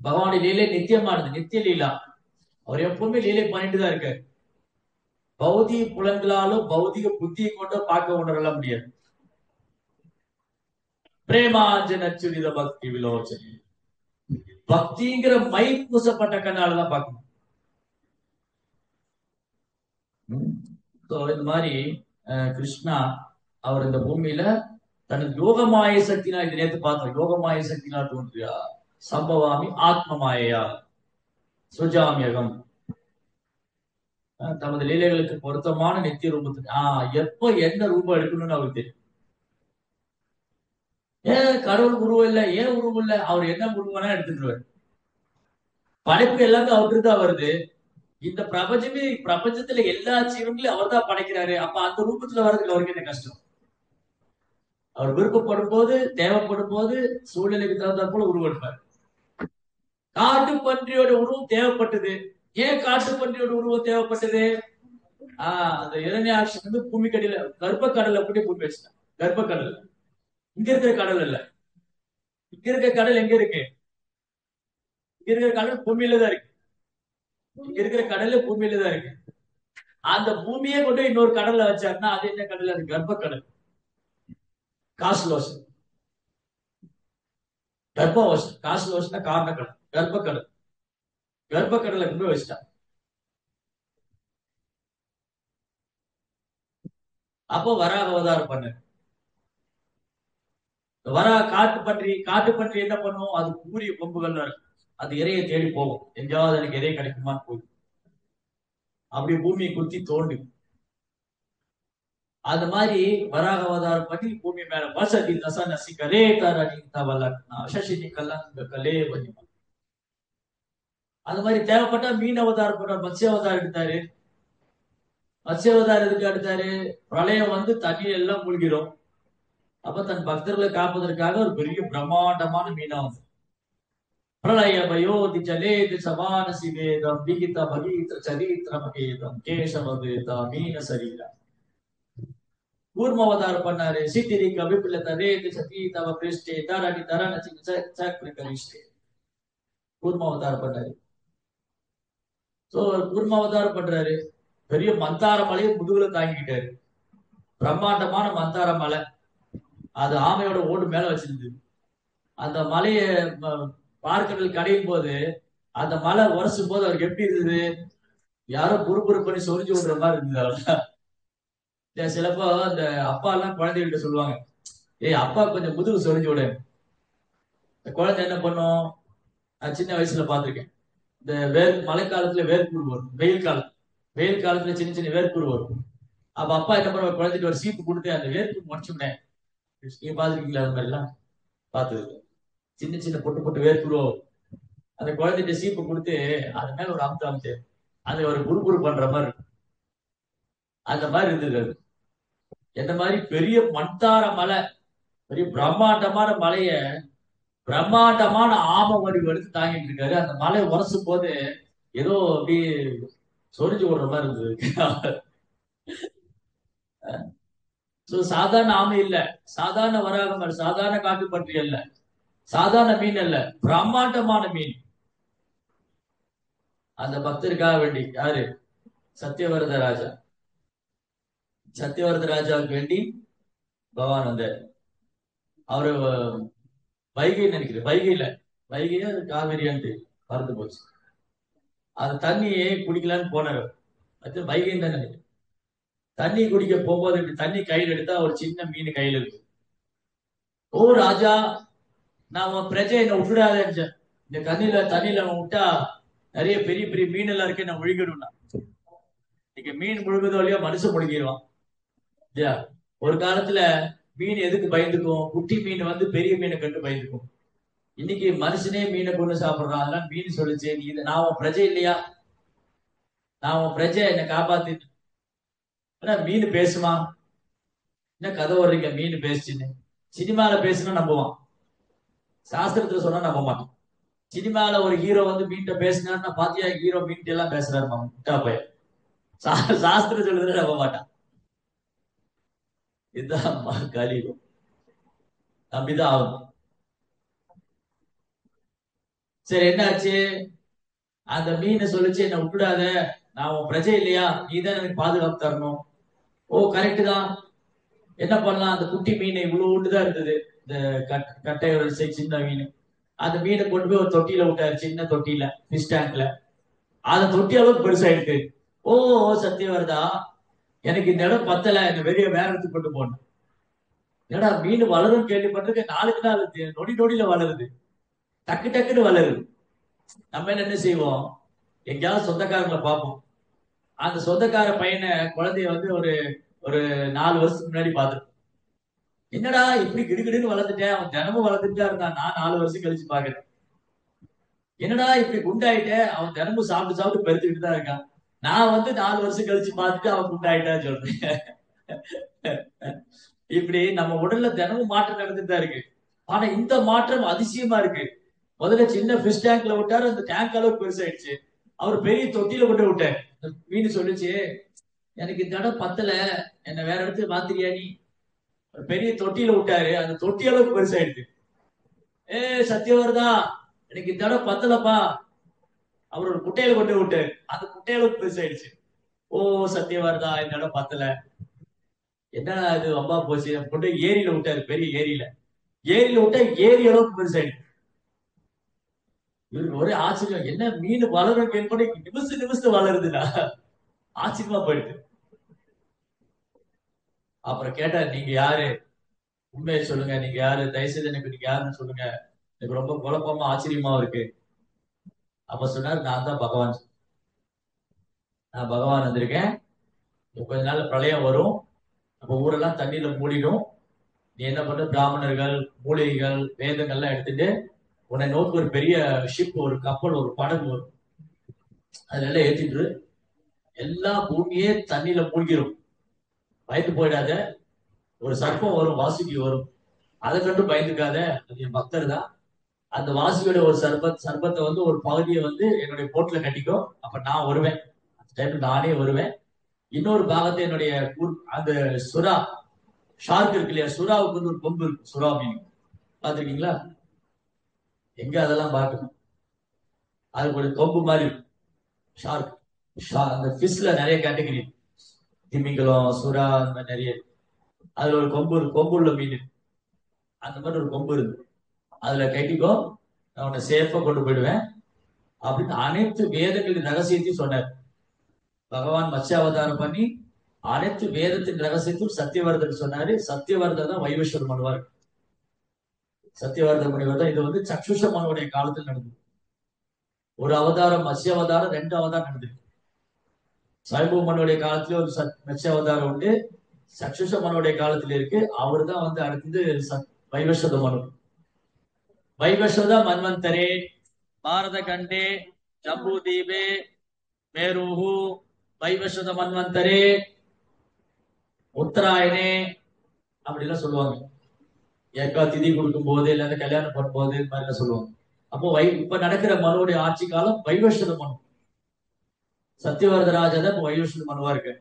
பகவானுடைய லீலை நித்தியமானது, நித்திய லீலா. அவர் எப்பவுமே லீலை பண்ணிட்டு தான் இருக்காரு. பௌதிக புலன்களாலும் பௌதிக புத்தியை கொண்டு பார்க்க உணரலாம் முடியாது. பிரேமாஞ்சன சுரித பக்தி விலோச்சனி, பக்திங்கிற மை பூசப்பட்ட கண்ணாலதான் பார்க்கணும். இந்த மாதிரி கிருஷ்ணா அவர் இந்த பூமியில தனது யோகமாய சக்தினா, இது நேற்று பார்த்தோம், யோகமாய சக்தினா தோன்றியா சம்பவாமி ஆத்மமாயா சுஜாமியகம், தமது லீலைகளுக்கு பொருத்தமான நித்திய ரூபத்துக்கு எப்ப என்ன ரூபம் எடுக்கணும்னு அவருக்கு தெரியும். ஏன் கடவுளுக்கு உருவம் இல்லை, ஏன் உருவம் இல்லை, அவர் என்ன உருவம்னா எடுத்துக்கிறார். படைப்பு எல்லாமே அவருக்கு தான் வருது. இந்த பிரபஞ்சத்துல எல்லா ஜீவன்களையும் அவர் தான் படைக்கிறாரு. அப்ப அந்த ரூபத்துல வர்றதுக்கு அவருக்கு என்ன கஷ்டம்? அவர் விருப்பப்படும் போது, தேவைப்படும் போது, சூழ்நிலைக்கு தகுந்த போல உருவெடுப்பார். காட்டு பன்றியோட உருவம் தேவைப்பட்டது. ஏன் காட்டு பன்றியோட உருவம் தேவைப்பட்டது? அந்த இரண்யாட்சி வந்து பூமி கடையில கர்ப்ப கடல்ல போட்டு பூமி வச்சுட்டான். கர்ப்ப கடல் இங்க இருக்கிற கடல் இல்ல. இங்க இருக்கிற கடல் எங்க இருக்கு? இங்க இருக்கிற கடல் பூமியில தான் இருக்கு. இங்க இருக்கிற கடல் பூமியில தான் இருக்கு. அந்த பூமியை கொண்டு இன்னொரு கடல்ல வச்சாருன்னா அது என்ன கடல்? அது கர்ப்ப கடல். காஸ்லோஸ், கர்ப்போஷம். காஸ்லோஸ்னா காரண கடல், கர்ப்ப கடல். கர்ப்ப கடலை கொண்டு போய் வச்சுட்டான். அப்போ வராக அவதாரம் பண்ணு. காட்டு பன்றி என்ன பண்ணும்? அது கூறிய கொம்புகள்ல இருக்கு. அது இறையை தேடி போகும். எங்கேயாவது எனக்கு இறை கிடைக்குமான்னு போய் அப்படி பூமியை குத்தி தோண்டி, அந்த மாதிரி வராக அவதாரம் பண்ணி பூமி மேல வசதி தச நசி கலே தரணி தவல சசினி கல்லங்க கலே வஞ்சிமா. அது மாதிரி தேவைப்பட்டா மீன் அவதாரம் பண்ண மத்ஸ்ய அவதாரம் எடுத்தாரு. மத்ஸ்ய அவதாரம் எதுக்கு எடுத்தாரு? பிரளயம் வந்து தண்ணி எல்லாம் மூழ்கிடும். அப்ப தன் பக்தர்களை காப்பதற்காக ஒரு பெரிய பிரம்மாண்டமான மீனா வந்து பிரளய பயோதி ஜலேதி சமானசி வேதம் விகித பகீத சரித்திரமகேதம் கேசவவேதா மீன சரீரம். கூர்ம அவதாரம் பண்ணாரு. சித்திரிக்க விபில தவேதி சதி தவ பிரிஷ்டே தரணி தரண சக்ர கரிஷ்டே. கூர்ம அவதாரம் பண்ணாரு. சோ கூர்ம அவதாரம் பண்றாரு. பெரிய மந்தார மலையை முதுகுல தாங்கிட்டாரு. பிரம்மாண்டமான மந்தார மலை, அது ஆமையோட ஓடு மேல வச்சிருந்தது. அந்த மலையை பார்க்கடல் கடையும் போது, அந்த மலை உரசும் போது அவருக்கு எப்படி இருந்தது? யாரோ புறுபுறு பண்ணி சொரிஞ்சு விடுற மாதிரி இருந்தது. சிலப்போ அந்த அப்பா எல்லாம் குழந்தைகிட்ட சொல்லுவாங்க, ஏய் அப்பா கொஞ்சம் முதுகு சொரிஞ்சு விட. குழந்தை என்ன பண்ணும்? நான் சின்ன வயசுல பாத்திருக்கேன். இந்த மழைக்காலத்துல வேர்க்குரு வரும், வெயில் காலத்துல சின்ன சின்ன வேர்க்குரு வரும். அப்ப அப்பா என்ன பண்ணுவாங்க, குழந்தைக்கு ஒரு சீப்பு கொடுத்து அந்த வேர்க்குரு முடிச்சுட்டேன். நீங்க பாத்துருக்கீங்களா? அது மாதிரி எல்லாம் பார்த்தது. சின்ன சின்ன பொட்டு பொட்டு வேர்க்குரு அந்த குழந்தைகிட்ட சீப்பு கொடுத்து அது மேல ஒரு அமுத்து அது ஒரு குறுகுறு பண்ற மாதிரி இருக்கும். அந்த மாதிரி இருந்தது. அது எந்த மாதிரி பெரிய மண்தார மலை, பெரிய பிரம்மாண்டமான மலைய பிரம்மாண்டமான ஆம வடிவு எடுத்து தாங்கிட்டு இருக்காரு. அந்த மலை உரசும் போது ஏதோ அப்படி சொரிஞ்சு விடுற மாதிரி இருந்தது. சாதாரண ஆமை இல்ல, சாதாரண வராகம், சாதாரண காட்டு பன்றி அல்ல, சாதாரண மீன் அல்ல, பிரம்மாண்டமான மீன். அந்த பக்தருக்காக வேண்டி யாரு? சத்தியவரத ராஜா. சத்தியவரத ராஜாவுக்கு வேண்டி பகவான் வந்தார். அவரு வைகை நினைக்கிறேன், வைகையில காவிரியான்ட்டு மறந்து போச்சு. அது தண்ணியே குடிக்கலான்னு போனார். அது வைகைன்னு தான் நினைக்கிறேன். தண்ணி குடிக்க போகும்போது இப்படி தண்ணி கையில் எடுத்தா ஒரு சின்ன மீன் கையில இருக்கு. ஓ ராஜா, நான் உன் பிரஜை என்ன விட்டுடாத, இந்த தண்ணியில விட்டா நிறைய பெரிய பெரிய மீன் எல்லாம் இருக்கு, நான் முழுகிடும்னா. இன்னைக்கு மீன் முழுகுதோ இல்லையோ மனுஷன் முழுகிடுவான் இல்லையா? ஒரு காலத்துல மீன் எதுக்கு பயந்துக்கும்? குட்டி மீன் வந்து பெரிய மீனை கண்டு பயந்துக்கும். இன்னைக்கு மனுஷனே மீனை கொண்டு சாப்பிடுறான். அதெல்லாம் மீன் சொல்லிச்சு, நீ நான் உன் பிரஜை இல்லையா, நான் உன் பிரஜை, என்னை காப்பாத்து. ஆனா மீன் பேசுமா? என்ன கதை வர்றீங்க மீன் பேசுச்சுன்னு? சினிமால பேசுனா நம்புவான், சாஸ்திரத்துல சொன்னா நம்ப மாட்டான். சினிமால ஒரு ஹீரோ வந்து மீன்கிட்ட பேசினாருன்னா, பாத்தியா ஹீரோ மீன்கிட்ட எல்லாம் பேசுறாரு முட்டா பையன். சாஸ்திரம் சொல்லுதுன்னு நம்ப மாட்டான். இதுதான் கலியுகம். அப்படிதான் ஆகும். சரி, என்னாச்சு? அந்த மீனை சொல்லிச்சு, என்ன விட்டுடாத, நான் உன் பிரஜை இல்லையா, நீ தான் எனக்கு பாதுகாப்பு தரணும். ஓ கரெக்ட் தான். என்ன பண்ணலாம்? அந்த குட்டி மீன் இவ்வளவு தான் இருந்தது, இந்த கட்டை வரிசை சின்ன மீன். அந்த மீனை கொண்டு போய் ஒரு தொட்டியில விட்டாரு, சின்ன தொட்டியில, ஃபிஷ் டேங்க்ல. அந்த தொட்டி அளவுக்கு பெருசாயிருக்கு. ஓ சத்தியவரதா, எனக்கு இந்த இடம் பத்தல, என்ன வெளியே வேற இடத்துக்கு கொண்டு போகணும். ஏடா மீன் வளரும் கேள்விப்பட்டிருக்கேன், நாளுக்கு நாள் நொடி நொடியில வளருது, டக்கு டக்குன்னு வளருது. நம்ம என்ன செய்வோம்? எங்கேயாவது சொந்தக்காரங்களை பார்ப்போம். அந்த சொந்தக்கார பையனை, குழந்தைய வந்து ஒரு ஒரு 4 வருஷத்துக்கு முன்னாடி பார்த்து, என்னடா இப்படி கிடுகிடுன்னு வளர்ந்துட்டேன், அவன் தினமும் வளர்ந்துட்டா இருந்தான், நான் 4 வருஷம் கழிச்சு பாக்குறேன். என்னடா இப்படி குண்டாயிட்ட, அவன் தினமும் சாப்பிட்டு சாப்பிட்டு பெருத்துக்கிட்டு தான் இருக்கான், நான் வந்து 4 வருஷம் கழிச்சு பார்த்துட்டு அவன் குண்டாயிட்டான்னு சொல்றேன். இப்படி நம்ம உடல்ல தினமும் மாற்றம் நடந்துட்டு தான் இருக்கு. ஆனா இந்த மாற்றம் அதிசயமா இருக்கு. முதல்ல சின்ன ஃபிஷ் டேங்க்ல விட்டாரு, அந்த டேங்க் அளவுக்கு பெருசாயிடுச்சு. அவர் பெரிய தொட்டியில கொண்டு விட்டார். மீன் சொல்லுச்சு, எனக்கு இந்த இடம் பத்தல, என்ன வேற இடத்துக்கு மாத்திரியா நீ. ஒரு பெரிய தொட்டியில விட்டாரு, அந்த தொட்டி அளவுக்கு பெருசாயிடுச்சு. ஏ சத்தியவரதா, எனக்கு இந்த இடம் பத்தலப்பா. அவர் ஒரு குட்டையில கொண்டு விட்டாரு, அந்த குட்டை அளவுக்கு பெருசாயிடுச்சு. ஓ சத்தியவரதா, இந்த இடம் பத்தல. என்னடா இது வம்பா போச்சு, கொண்டு ஏரியில விட்டாரு, பெரிய ஏரியில. ஏரியில விட்டா ஏரி அளவுக்கு பெருசாயிடுச்சு. இவருக்கு ஒரே ஆச்சரியம், என்ன மீன் வளரும் கேள்வி, நிமிஷம் நிமிஷம் வளருதுடா. ஆச்சரியமா போயிடுது. அப்புறம் கேட்டா, நீங்க யாரு, உண்மையை சொல்லுங்க, நீங்க யாரு, தயவுசெய்து எனக்கு நீங்க யாருன்னு சொல்லுங்க, எனக்கு ரொம்ப குழப்பமா ஆச்சரியமா இருக்கு. அப்ப சொன்னாரு, நான் தான் பகவான். நான் பகவான் வந்திருக்கேன். கொஞ்ச நாள் பிரளயம் வரும், அப்ப ஊரெல்லாம் தண்ணீர்ல மூடிடும். நீ என்ன பண்ண, பிராமணர்கள், மூலிகைகள், வேதங்கள்லாம் எடுத்துட்டு உன்னை நோக்கி ஒரு பெரிய ஷிப், ஒரு கப்பல், ஒரு படகு வரும். அதுல எல்லாம் ஏத்திட்டு எல்லா பூமியே தண்ணியில மூழ்கிரும். பயந்து போயிடாத. ஒரு சர்ப்பம் வரும், வாசுகி வரும், அதை கண்டு பயந்துக்காத, அது என் பக்தர் தான். அந்த வாசியோட ஒரு சர்பத்தை வந்து ஒரு பகுதியை வந்து என்னுடைய போட்ல கட்டிக்கோ, அப்ப நான் வருவேன், அந்த டைம்ல நானே வருவேன். இன்னொரு பாகத்தை என்னுடைய அந்த சுறா, ஷார்க் இருக்கு இல்லையா, சுறாவுக்கு வந்து ஒரு கொம்பு இருக்கு, சுறா மீன் பாத்திருக்கீங்களா? எங்க அதெல்லாம் பார்க்கணும். அதுக்கு ஒரு கொம்பு மாதிரி ஷார்க். அந்த ஃபிஷ்ல நிறைய கேட்டகரி, திமிங்கலம், சுறா, அந்த மாதிரி நிறைய. அதுல ஒரு கொம்பு உள்ள மீன், அந்த மாதிரி ஒரு கொம்பு இருக்கு, அதுல கட்டிக்கோ, நான் உன்னை சேஃபா கொண்டு போயிடுவேன் அப்படின்னு அனைத்து வேதங்களின் ரகசியத்தையும் சொன்னார். பகவான் மத்ஸ்ய அவதாரம் பண்ணி அனைத்து வேதத்தின் ரகசியத்தையும் சத்தியவர்தன் சொன்னாரு. சத்தியவர்தன் தான் வைவஸ்வர மனுவார். சத்தியவர்த முனிவர் தான். இது வந்து சக்ஷுஷ மனுவுடைய காலத்தில் நடந்தது. ஒரு அவதாரம் மத்ஸ்ய அவதாரம், 2 அவதாரம் நடந்தது. சாய்பூ மனுடைய காலத்துல ஒரு மத்ஸ்ய அவதாரம் உண்டு, சக்ஷுஷ மனுடைய காலத்துல இருக்கு. அவரு தான் வந்து அடுத்தது வைவஸ்வத மனு. வைவஸ்வத மன்வந்தரே பாரத கண்டே ஜம்பு தீபே மேருஹு வைவஸ்வத மன்வந்தரே உத்தராயணே அப்படிலாம் சொல்லுவாங்க. ஏக்கா திதி கொடுக்கும் போது, இல்ல கல்யாணம் பண்ணும்போது, இது மாதிரி எல்லாம் சொல்லுவாங்க. அப்போ இப்ப நடக்கிற மனுவுடைய ஆட்சி காலம் வைவஸ்வத மனு. சத்தியவரத ராஜா தான் இப்ப வைவஸ்வத மனுவா இருக்கு.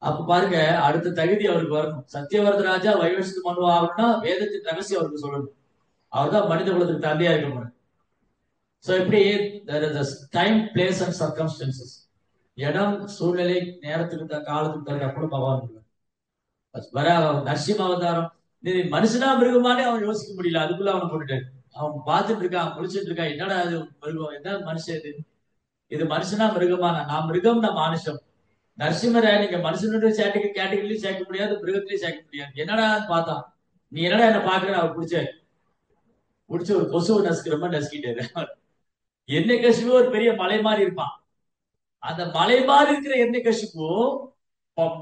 அப்ப பாருங்க, அடுத்த தகுதி அவருக்கு வரணும். சத்தியவரத ராஜா வைவஸ்வத மனு ஆகணும்னா வேதத்தின் ரகசியம் அவருக்கு சொல்லணும். அவர் தான் மனித குலத்துக்கு தந்தையா இருக்க முடியும். சோ இப்படி டைம், பிளேஸ் அண்ட் சர்க்கம்ஸ்டன்சஸ், இடம், சூழ்நிலை, நேரத்துக்கு காலத்துக்கு தகுந்த பகவான் வர. நரசிம்ம அவதாரம், நீ மனுஷனா மிருகமானே அவன் யோசிக்க முடியல, அதுக்குள்ள அவனை போட்டுட்டாரு. அவன் பார்த்துட்டு இருக்கான், முடிச்சிட்டு இருக்கான், என்னடா அது மிருகம், என்ன மனுஷன் இது, இது மனுஷனா மிருகமான, நான் மிருகம், நான் மானுஷம். நரசிம்மரை நீங்க மனுஷனுடைய கேட்டகரியிலையும் சேர்க்க முடியாது, மிருகத்திலையும் சேர்க்க முடியாது. என்னடா பார்த்தான், நீ என்னடா என்ன பாக்குற, அவர் பிடிச்ச ஒரு கொசுவை நசுக்கிற மாதிரி நசுக்கிட்டாரு. எண்ணெய் கசிவு ஒரு பெரிய மலை மாதிரி இருப்பான். அந்த மலை மாதிரி இருக்கிற எண்ணெய் கசிப்பு,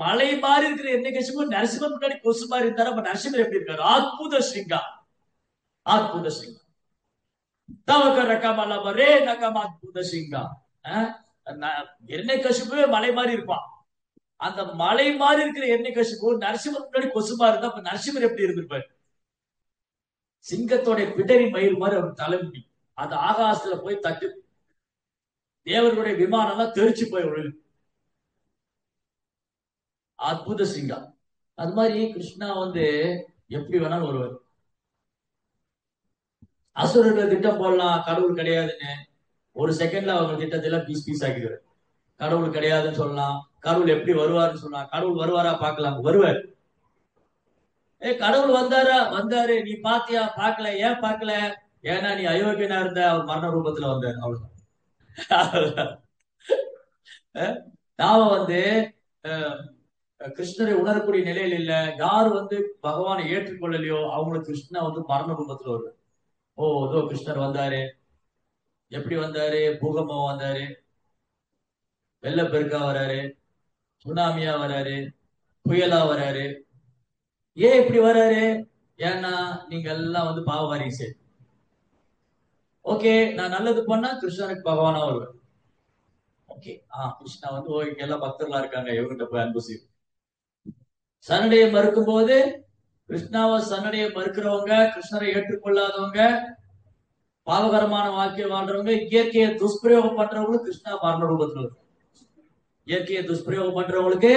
மலை மாதிரி இருக்கிற எண்ணெய் கசிப்பு நரசிம்மர் முன்னாடி கொசு மாதிரி இருந்தாரு. அப்ப நரசிம்மர் எப்படி இருக்காரு? அற்புத சிங்கா, அற்புத சிங்கா, தவக்க ரக்கமல்ல ரே நகம் அற்புத சிங்கா. எண்ணெய் கசிப்பு மலை மாதிரி இருப்பான். அந்த மலை மாதிரி இருக்கிற எண்ணெய் கசிப்பு நரசிம்மர் முன்னாடி கொசுமா இருந்தா, அப்ப நரசிம்மர் எப்படி இருந்திருப்பாரு? சிங்கத்தோட பிடரி மயில் மாதிரி அவர் தலைமுடி, அது ஆகாசத்துல போய் தட்டு, தேவர்களுடைய விமானம் எல்லாம் தெரிச்சு போய் விழுது. அற்புத சிங்கா. அது மாதிரி கிருஷ்ணா எப்படி வேணாலும் வருவார். அசுரர்கள் திட்டம் போடலாம் கடவுள் கிடையாதுன்னு, ஒரு செகண்ட்ல அவங்க திட்டத்தெல்லாம் பீஸ் பீஸ் ஆக்கிடுவார். கடவுள் கிடையாதுன்னு சொல்லலாம், கடவுள் எப்படி வருவாருன்னு சொல்லலாம். கடவுள் வருவாரா பார்க்கலாம், வருவார். கடவுள் வந்தாரு, நீ பாத்தியா? பார்க்கல. ஏன் பார்க்கல? ஏன்னா நீ அயோக்கியனா இருந்த, அவர் மரண ரூபத்துல வந்தார், அவ்வளவுதான். நாம கிருஷ்ணரை உணரக்கூடிய நிலையில் இல்ல. யாரு பகவானை ஏற்றுக்கொள்ளலையோ அவங்களுக்கு கிருஷ்ணா மரண ரூபத்துல வருது. ஓ இதோ கிருஷ்ணர் வந்தாரு. எப்படி வந்தாரு? பூகம்பம் வந்தாரு, வெள்ளப்பெருக்கா வராரு, சுனாமியா வராரு, புயலா வராரு. ஏன் இப்படி வராரு? ஏன்னா நீங்க எல்லாம் பாவவாரி சரி. ஓகே, நான் நல்லது பண்ணா கிருஷ்ணனுக்கு பகவானா வருவேன். ஓகே, கிருஷ்ணா இங்க எல்லாம் பக்தர்களா இருக்காங்க, இவங்கிட்ட போய் அன்பு செய்யும். சரணடையை மறுக்கும் போது கிருஷ்ணாவை சரணடையை மறுக்கிறவங்க, கிருஷ்ணரை ஏற்றுக்கொள்ளாதவங்க, பாவகரமான வாழ்க்கையை வாழ்றவங்க, இயற்கையை துஷ்பிரயோகம் பண்றவங்களுக்கு கிருஷ்ணா மரண ரூபத்துல வருது. இயற்கையை துஷ்பிரயோகம் பண்றவங்களுக்கு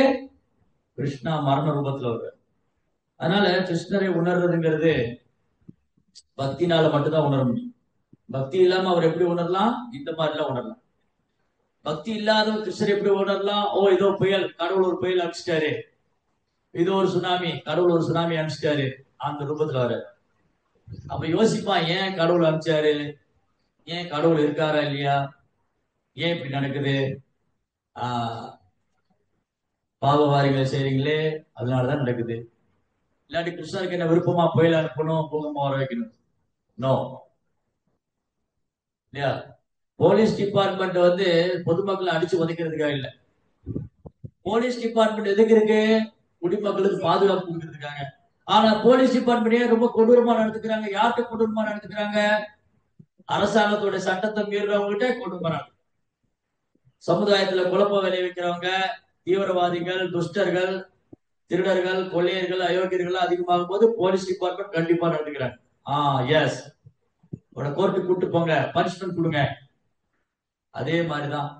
கிருஷ்ணா மரண ரூபத்துல வருது. அதனால கிருஷ்ணரை உணர்றதுங்கிறது பக்தினால மட்டும்தான் உணர முடியும். பக்தி இல்லாம அவர் எப்படி உணரலாம்? இந்த மாதிரி எல்லாம் உணரலாம். பக்தி இல்லாதவங்க கிருஷ்ணர் எப்படி உணரலாம்? ஓ இதோ புயல், கடவுள் ஒரு புயல் அனுப்பிச்சிட்டாரு, இதோ ஒரு சுனாமி, கடவுள் ஒரு சுனாமி அனுப்பிச்சிட்டாரு, அந்த ரூபத்துல வர. அப்ப யோசிப்பான், ஏன் கடவுள் அனுப்பிச்சாரு? ஏன் கடவுள் இருக்காரா இல்லையா? ஏன் இப்படி நடக்குது? பாவவாரிகளை செய்றீங்களே, அதனாலதான் நடக்குது. இல்லாட்டி கிருஷ்ணருக்கு என்ன விருப்பமா புயல் அனுப்பணும், பூகம்பம் வர வைக்கணும்? நோ. இல்லையா? போலீஸ் டிபார்ட்மெண்ட் பொதுமக்களை அடிச்சு உதைக்கிறதுக்காக இல்ல. போலீஸ் டிபார்ட்மெண்ட் எதுக்கு இருக்கு? குடிமக்களுக்கு பாதுகாப்பு கொடுக்கறதுக்காக. ஆனா போலீஸ் டிபார்ட்மெண்ட் ரொம்ப கொடூரமா நடந்துக்கிறாங்க. யார்கிட்ட கொடூரமா நடந்துக்கிறாங்க? அரசாங்கத்தோட சட்டத்தை மீறவங்ககிட்ட கொடூரமா. சமுதாயத்துல குழப்பம் விளைவிக்கிறவங்க, தீவிரவாதிகள், துஷ்டர்கள், திருடர்கள், கொள்ளையர்கள், அயோக்கியர்கள் அதிகமாகும் போது போலீஸ் டிபார்ட்மெண்ட் கண்டிப்பா நடந்துக்கிறாங்க. எஸ், கோர்ட்டுக்கு கூட்டு போங்க, பனிஷ்மெண்ட் கொடுங்க. அதே மாதிரிதான்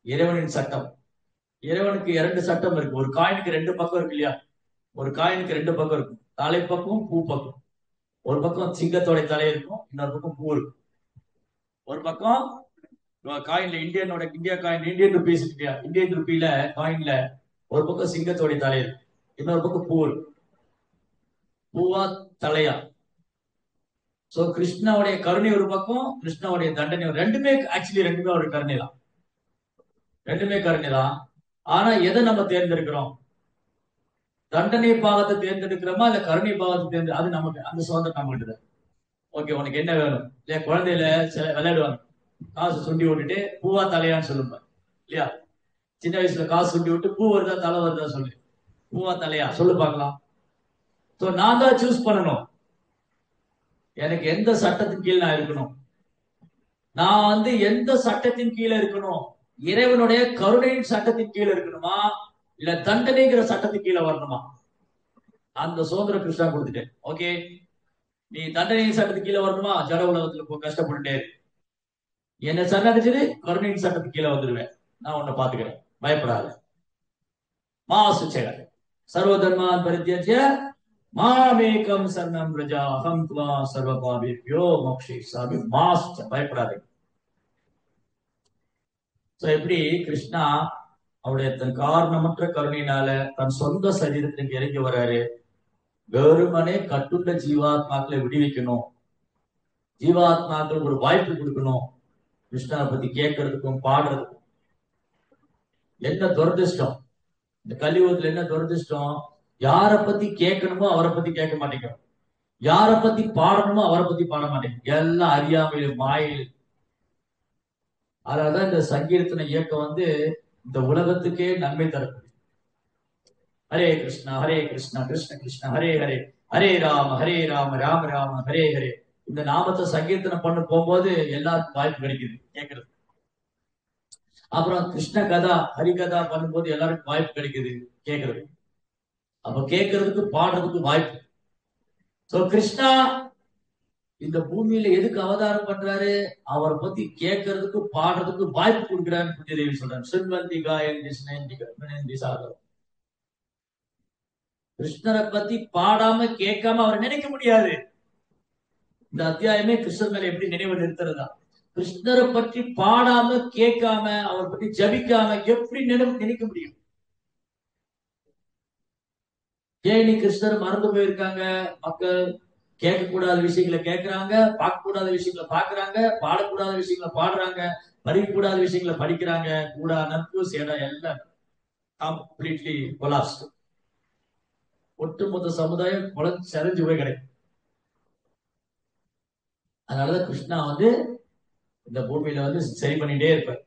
இறைவனின் சட்டம். இறைவனுக்கு 2 சட்டம் இருக்கு. ஒரு காயினுக்கு 2 பக்கம் இருக்கு இல்லையா? ஒரு காயினுக்கு 2 பக்கம் இருக்கும், தலைப்பக்கம் பூ பக்கம். ஒரு பக்கம் சிங்கத்தோட தலை இருக்கும், இன்னொரு பக்கம் பூ இருக்கும். ஒரு பக்கம் காயின்ல இந்தியா காயின், இந்தியன் ருபீஸ் இல்லையா, இந்தியன் ருபியில காயின்ல ஒரு பக்கம் சிங்கத்தோட தலை இருக்கு, இன்னொரு பக்கம் பூ இருக்கு. பூவா தலையா? சோ கிருஷ்ணாவுடைய கருணை ஒரு பக்கம், கிருஷ்ணாவுடைய தண்டனை ரெண்டுமே ஒரு கருணை தான். ரெண்டுமே கருணை தான். ஆனா எதை நம்ம தேர்ந்தெடுக்கிறோம்? தண்டனை பாகத்தை தேர்ந்தெடுக்கிறோமா இல்ல கருணை பாகத்தை தேர்ந்து? அது நமக்கு அந்த சுதந்திரம் நம்ம கிட்ட. ஓகே, உனக்கு என்ன வேணும்? இல்லையா, குழந்தையில சில விளையாடுவாங்க, காசு சுண்டி விட்டுட்டு பூவா தலையான்னு சொல்லுங்க இல்லையா? சின்ன வயசுல காசு சுண்டி விட்டு பூ வருதா தலை வருதா சொல்லு, பூவா தலையா சொல்லு பார்க்கலாம். நான் தான் சூஸ் பண்ணணும், எனக்கு எந்த சட்டத்தின் கீழ் நான் இருக்கணும். நான் எந்த சட்டத்தின் கீழே இருக்கணும்? இறைவனுடைய கருணையின் சட்டத்தின் கீழே இருக்கணுமா இல்ல தண்டனைங்கிற சட்டத்தின் கீழே வரணுமா? அந்த சுதந்திரம் கிருஷ்ணா கொடுத்துட்டேன். ஓகே, நீ தண்டனையின் சட்டத்துக்கு கீழே வரணுமா? ஜட உலகத்துல கஷ்டப்பட்டுட்டே என்ன சரணடைஞ்சது, கருணையின் சட்டத்துக்கு கீழே வந்துடுவேன், நான் உன்னை பாத்துக்கிறேன், பயப்படாத. மாசுச்சேக சர்வதர்மான் பரித்யஜ்ய மாமேகம் சரணம் பிரஜா அகம் துவா சர்வ பாபேப்யோ மோக்ஷயிஷ்யாமி மா சுச்ச. பயப்படாதே. எப்படி கிருஷ்ணா அவருடைய தன் காரணமற்ற கருணையினால தன் சொந்த சரீரத்திற்கு இறங்கி வராரு. வெறுமனே கட்டுண்ட ஜீவாத்மாக்களை விடுவிக்கணும், ஜீவாத்மாக்களுக்கு ஒரு வாய்ப்பு கொடுக்கணும், கிருஷ்ணனை பத்தி கேட்கறதுக்கும் பாடுறதுக்கும். என்ன துரதிருஷ்டம் இந்த கலியுகத்துல, என்ன துரதிருஷ்டம்? யாரை பத்தி கேட்கணுமோ அவரை பத்தி கேட்க மாட்டேங்கிறோம், யாரை பத்தி பாடணுமோ அவரை பத்தி பாட மாட்டேங்க, எல்லாம் அறியாமையில் மாயில். அதனாலதான் இந்த சங்கீர்த்தன இயக்கம் இந்த உலகத்துக்கே நன்மை தரக்கூடிய. ஹரே கிருஷ்ணா கிருஷ்ண கிருஷ்ண ஹரே ஹரே, ஹரே ராம ராம ராம ஹரே ஹரே. இந்த நாமத்தை சங்கீர்த்தனம் பண்ண போகும்போது எல்லாருக்கும் வாய்ப்பு கிடைக்குது கேட்கறது. அப்புறம் கிருஷ்ண கதா ஹரி கதா பண்ணும்போது எல்லாருக்கும் வாய்ப்பு கிடைக்குது கேட்கறது. அப்ப கேட்கறதுக்கு பாடுறதுக்கு வாய்ப்பு. சோ கிருஷ்ணா இந்த பூமியில எதுக்கு அவதாரம் பண்றாரு? அவரை பத்தி கேட்கறதுக்கு பாடுறதுக்கு வாய்ப்பு கொடுக்கிறான்னு புண்ணியதேவி சொல்றாங்க. சின்வந்தி காயந்தி ஸ்னேந்தி சாதம். கிருஷ்ணரை பத்தி பாடாம கேட்காம அவர் நினைக்க முடியாது. இந்த அத்தியாயமே கிருஷ்ணர் மேல எப்படி நினைவு நிறுத்துறதா? கிருஷ்ணரை பற்றி பாடாம கேட்காம அவர் பற்றி ஜபிக்காம எப்படி நினைக்க முடியும்? ஏன் நீ கிருஷ்ணர் மறந்து போயிருக்காங்க? மக்கள் கேட்கக்கூடாத விஷயங்களை கேட்கிறாங்க, பார்க்க கூடாத விஷயங்களை பாக்குறாங்க, பாடக்கூடாத விஷயங்களை பாடுறாங்க, படிக்கக்கூடாத விஷயங்களை படிக்கிறாங்க. கூட நட்பு சேடா எல்லாம் கம்ப்ளீட்லி கொலாப்ஸ்ட். ஒட்டுமொத்த சமுதாயம் சரிஞ்சு போய் கிடைக்கும். அதனாலதான் கிருஷ்ணா இந்த பூமியில சரி பண்ணிட்டே இருப்பார்.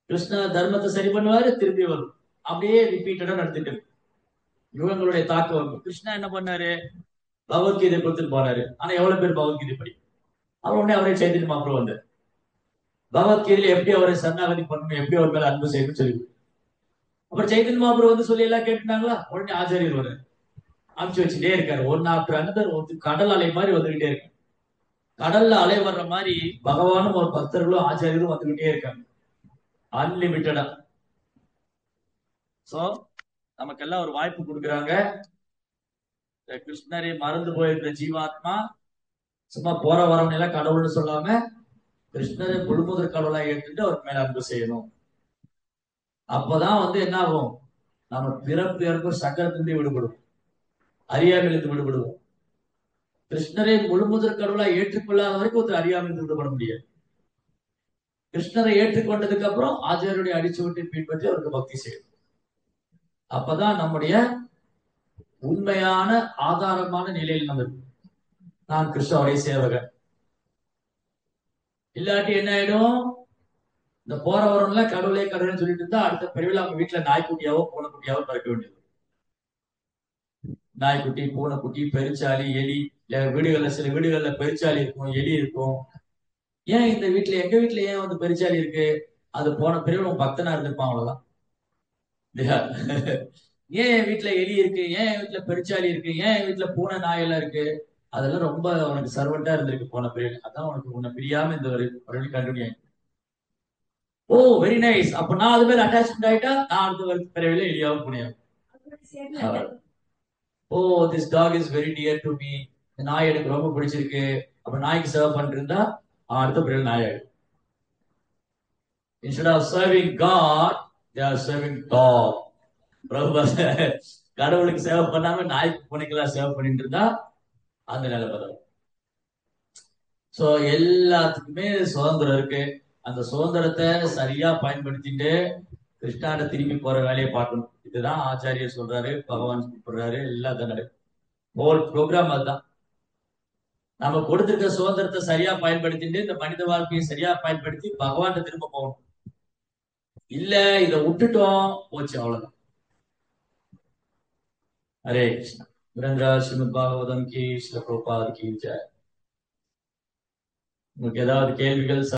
கிருஷ்ணா தர்மத்தை சரி பண்ணுவாரு, திருப்பி வரும். அப்படியே ரிப்பீட்டடா நடத்திட்டு இருக்கு. யுகங்களுடைய தாக்கம். கிருஷ்ணா என்ன பண்ணாரு? பகவத்கீதை கொடுத்துட்டு போனாரு. ஆனா எவ்வளவு பேர் பகவத்கீதை படி? அவர் உடனே அவரே சைத்தன்ய மகாபிரபு வந்தார். பகவத்கீதையில எப்படி அவரை சரணாகதி பண்ணணும், எப்படி அவர் மேல அன்பு செய்யணும்னு சொல்லி. அப்புறம் சைத்தன்ய மகாபிரபு சொல்லி எல்லாம் கேட்டுனாங்களா? உடனே ஆச்சாரியர் வர அனுப்பிச்சு வச்சுட்டே இருக்காரு. ஒன்னு ஆஃப்டர் அனதர் கடல் அலை மாதிரி வந்துகிட்டே இருக்கு. கடல்ல அலை வர்ற மாதிரி பகவானும் ஒரு பக்தர்களும் ஆச்சாரியரும் வந்துகிட்டே இருக்காங்க, அன்லிமிட்டடா. சோ நமக்கெல்லாம் ஒரு வாய்ப்பு கொடுக்குறாங்க. கிருஷ்ணரை மறந்து போயிருக்கிற ஜீவாத்மா சும்மா போற வரவன் எல்லாம் கடவுள்னு சொல்லாம கிருஷ்ணரை முழுமுதற் கடவுளா ஏற்றுட்டு அவர் மேல அன்பு செய்யணும். அப்பதான் என்ன ஆகும்? நம்ம பிறப்பு இறப்பு சக்கரத்திலிருந்து விடுபடும், அறியாமையிலிருந்து விடுபடுவோம். கிருஷ்ணரை முழுமுதற் கடவுளா ஏற்றுக்கொள்ளாத வரைக்கும் ஒருத்தர் அறியாமையிலிருந்து விடுபட முடியாது. கிருஷ்ணரை ஏற்றுக்கொண்டதுக்கு அப்புறம் ஆச்சாரியருடைய அடிச்சுவட்டை பின்பற்றி அவருக்கு பக்தி செய்யும். அப்பதான் நம்முடைய உண்மையான ஆதாரமான நிலையில் நம்ம இருக்கும். நான் கிருஷ்ணனுடைய சேவகன். இல்லாட்டி என்ன ஆயிடும்? இந்த போற வரவங்கள கடவுளே கடவுள்னு சொல்லிட்டு இருந்தா அடுத்த பிரிவில் அவங்க வீட்டுல நாய்க்குட்டியாவோ பூனைக்குட்டியாவோ பிறக்க வேண்டியது. நாய்க்குட்டி, பூனைக்குட்டி, பெருச்சாளி, எலி. சில வீடுகள்ல பெருச்சாளி இருக்கும், எலி இருக்கும். ஏன் இந்த வீட்டுல, எங்க வீட்டுல ஏன் பெருச்சாளி இருக்கு? அது போன பிரிவில் பக்தனா இருந்திருப்பான், அவ்வளவுதான். ஏன் என் வீட்டுல எலி இருக்கு, ஏன் என் வீட்டுல பெருச்சாளி இருக்கு, ஏன் என் வீட்டுல பூனை நாய் எல்லாம் இருக்கு? அதெல்லாம் ரொம்ப உனக்கு சர்வெண்டா இருந்திருக்கு போன பிரிவில். அதான் உன்னை பிரியாம இந்த ஒரு கண்டினியூ. ஓ வெரி நைஸ். அப்ப நான் அது மேல அட்டாச்மெண்ட் ஆயிட்டா நான் அடுத்த பிறவில எலியாவும் புனியாவும். Oh this dog is very dear to me. நாய் எனக்கு ரொம்ப பிடிச்சிருக்கு. அப்ப நாய்க்கு சேவை பண்ணிட்டு இருந்தா அடுத்த பிறவில நாய் ஆயிடும். Instead of serving God, they are serving dog. கடவுளுக்கு சேவை பண்ணாம நாய்க்கு பூனைக்கெல்லாம் சேவை பண்ணிட்டு இருந்தா அந்த நிலைமை வரும். சோ எல்லாத்துக்குமே சுதந்திரம் இருக்கு. அந்த சுதந்திரத்தை சரியா பயன்படுத்திட்டு கிருஷ்ணாட திரும்பி போற வேலையை பார்க்கணும். இதுதான் ஆச்சாரியர் சொல்றாரு, பகவான் கூப்பிடுறாரு, எல்லாத்தையும் நடக்கும். ஹோல் ப்ரோக்ராம் அதுதான். நம்ம கொடுத்திருக்க சுதந்திரத்தை சரியா பயன்படுத்திட்டு இந்த மனித வாழ்க்கையை சரியா பயன்படுத்தி பகவான் திரும்ப போகணும். இல்ல இதை விட்டுட்டோம், போச்சு, அவ்வளவுதான். ஹரே கிருஷ்ணா. விரந்திரா ஸ்ரீமத் பாகவதம் கி, ஸ்ரீல பிரபுபாத் கி ஜெய். உங்களுக்கு ஏதாவது கேள்விகள்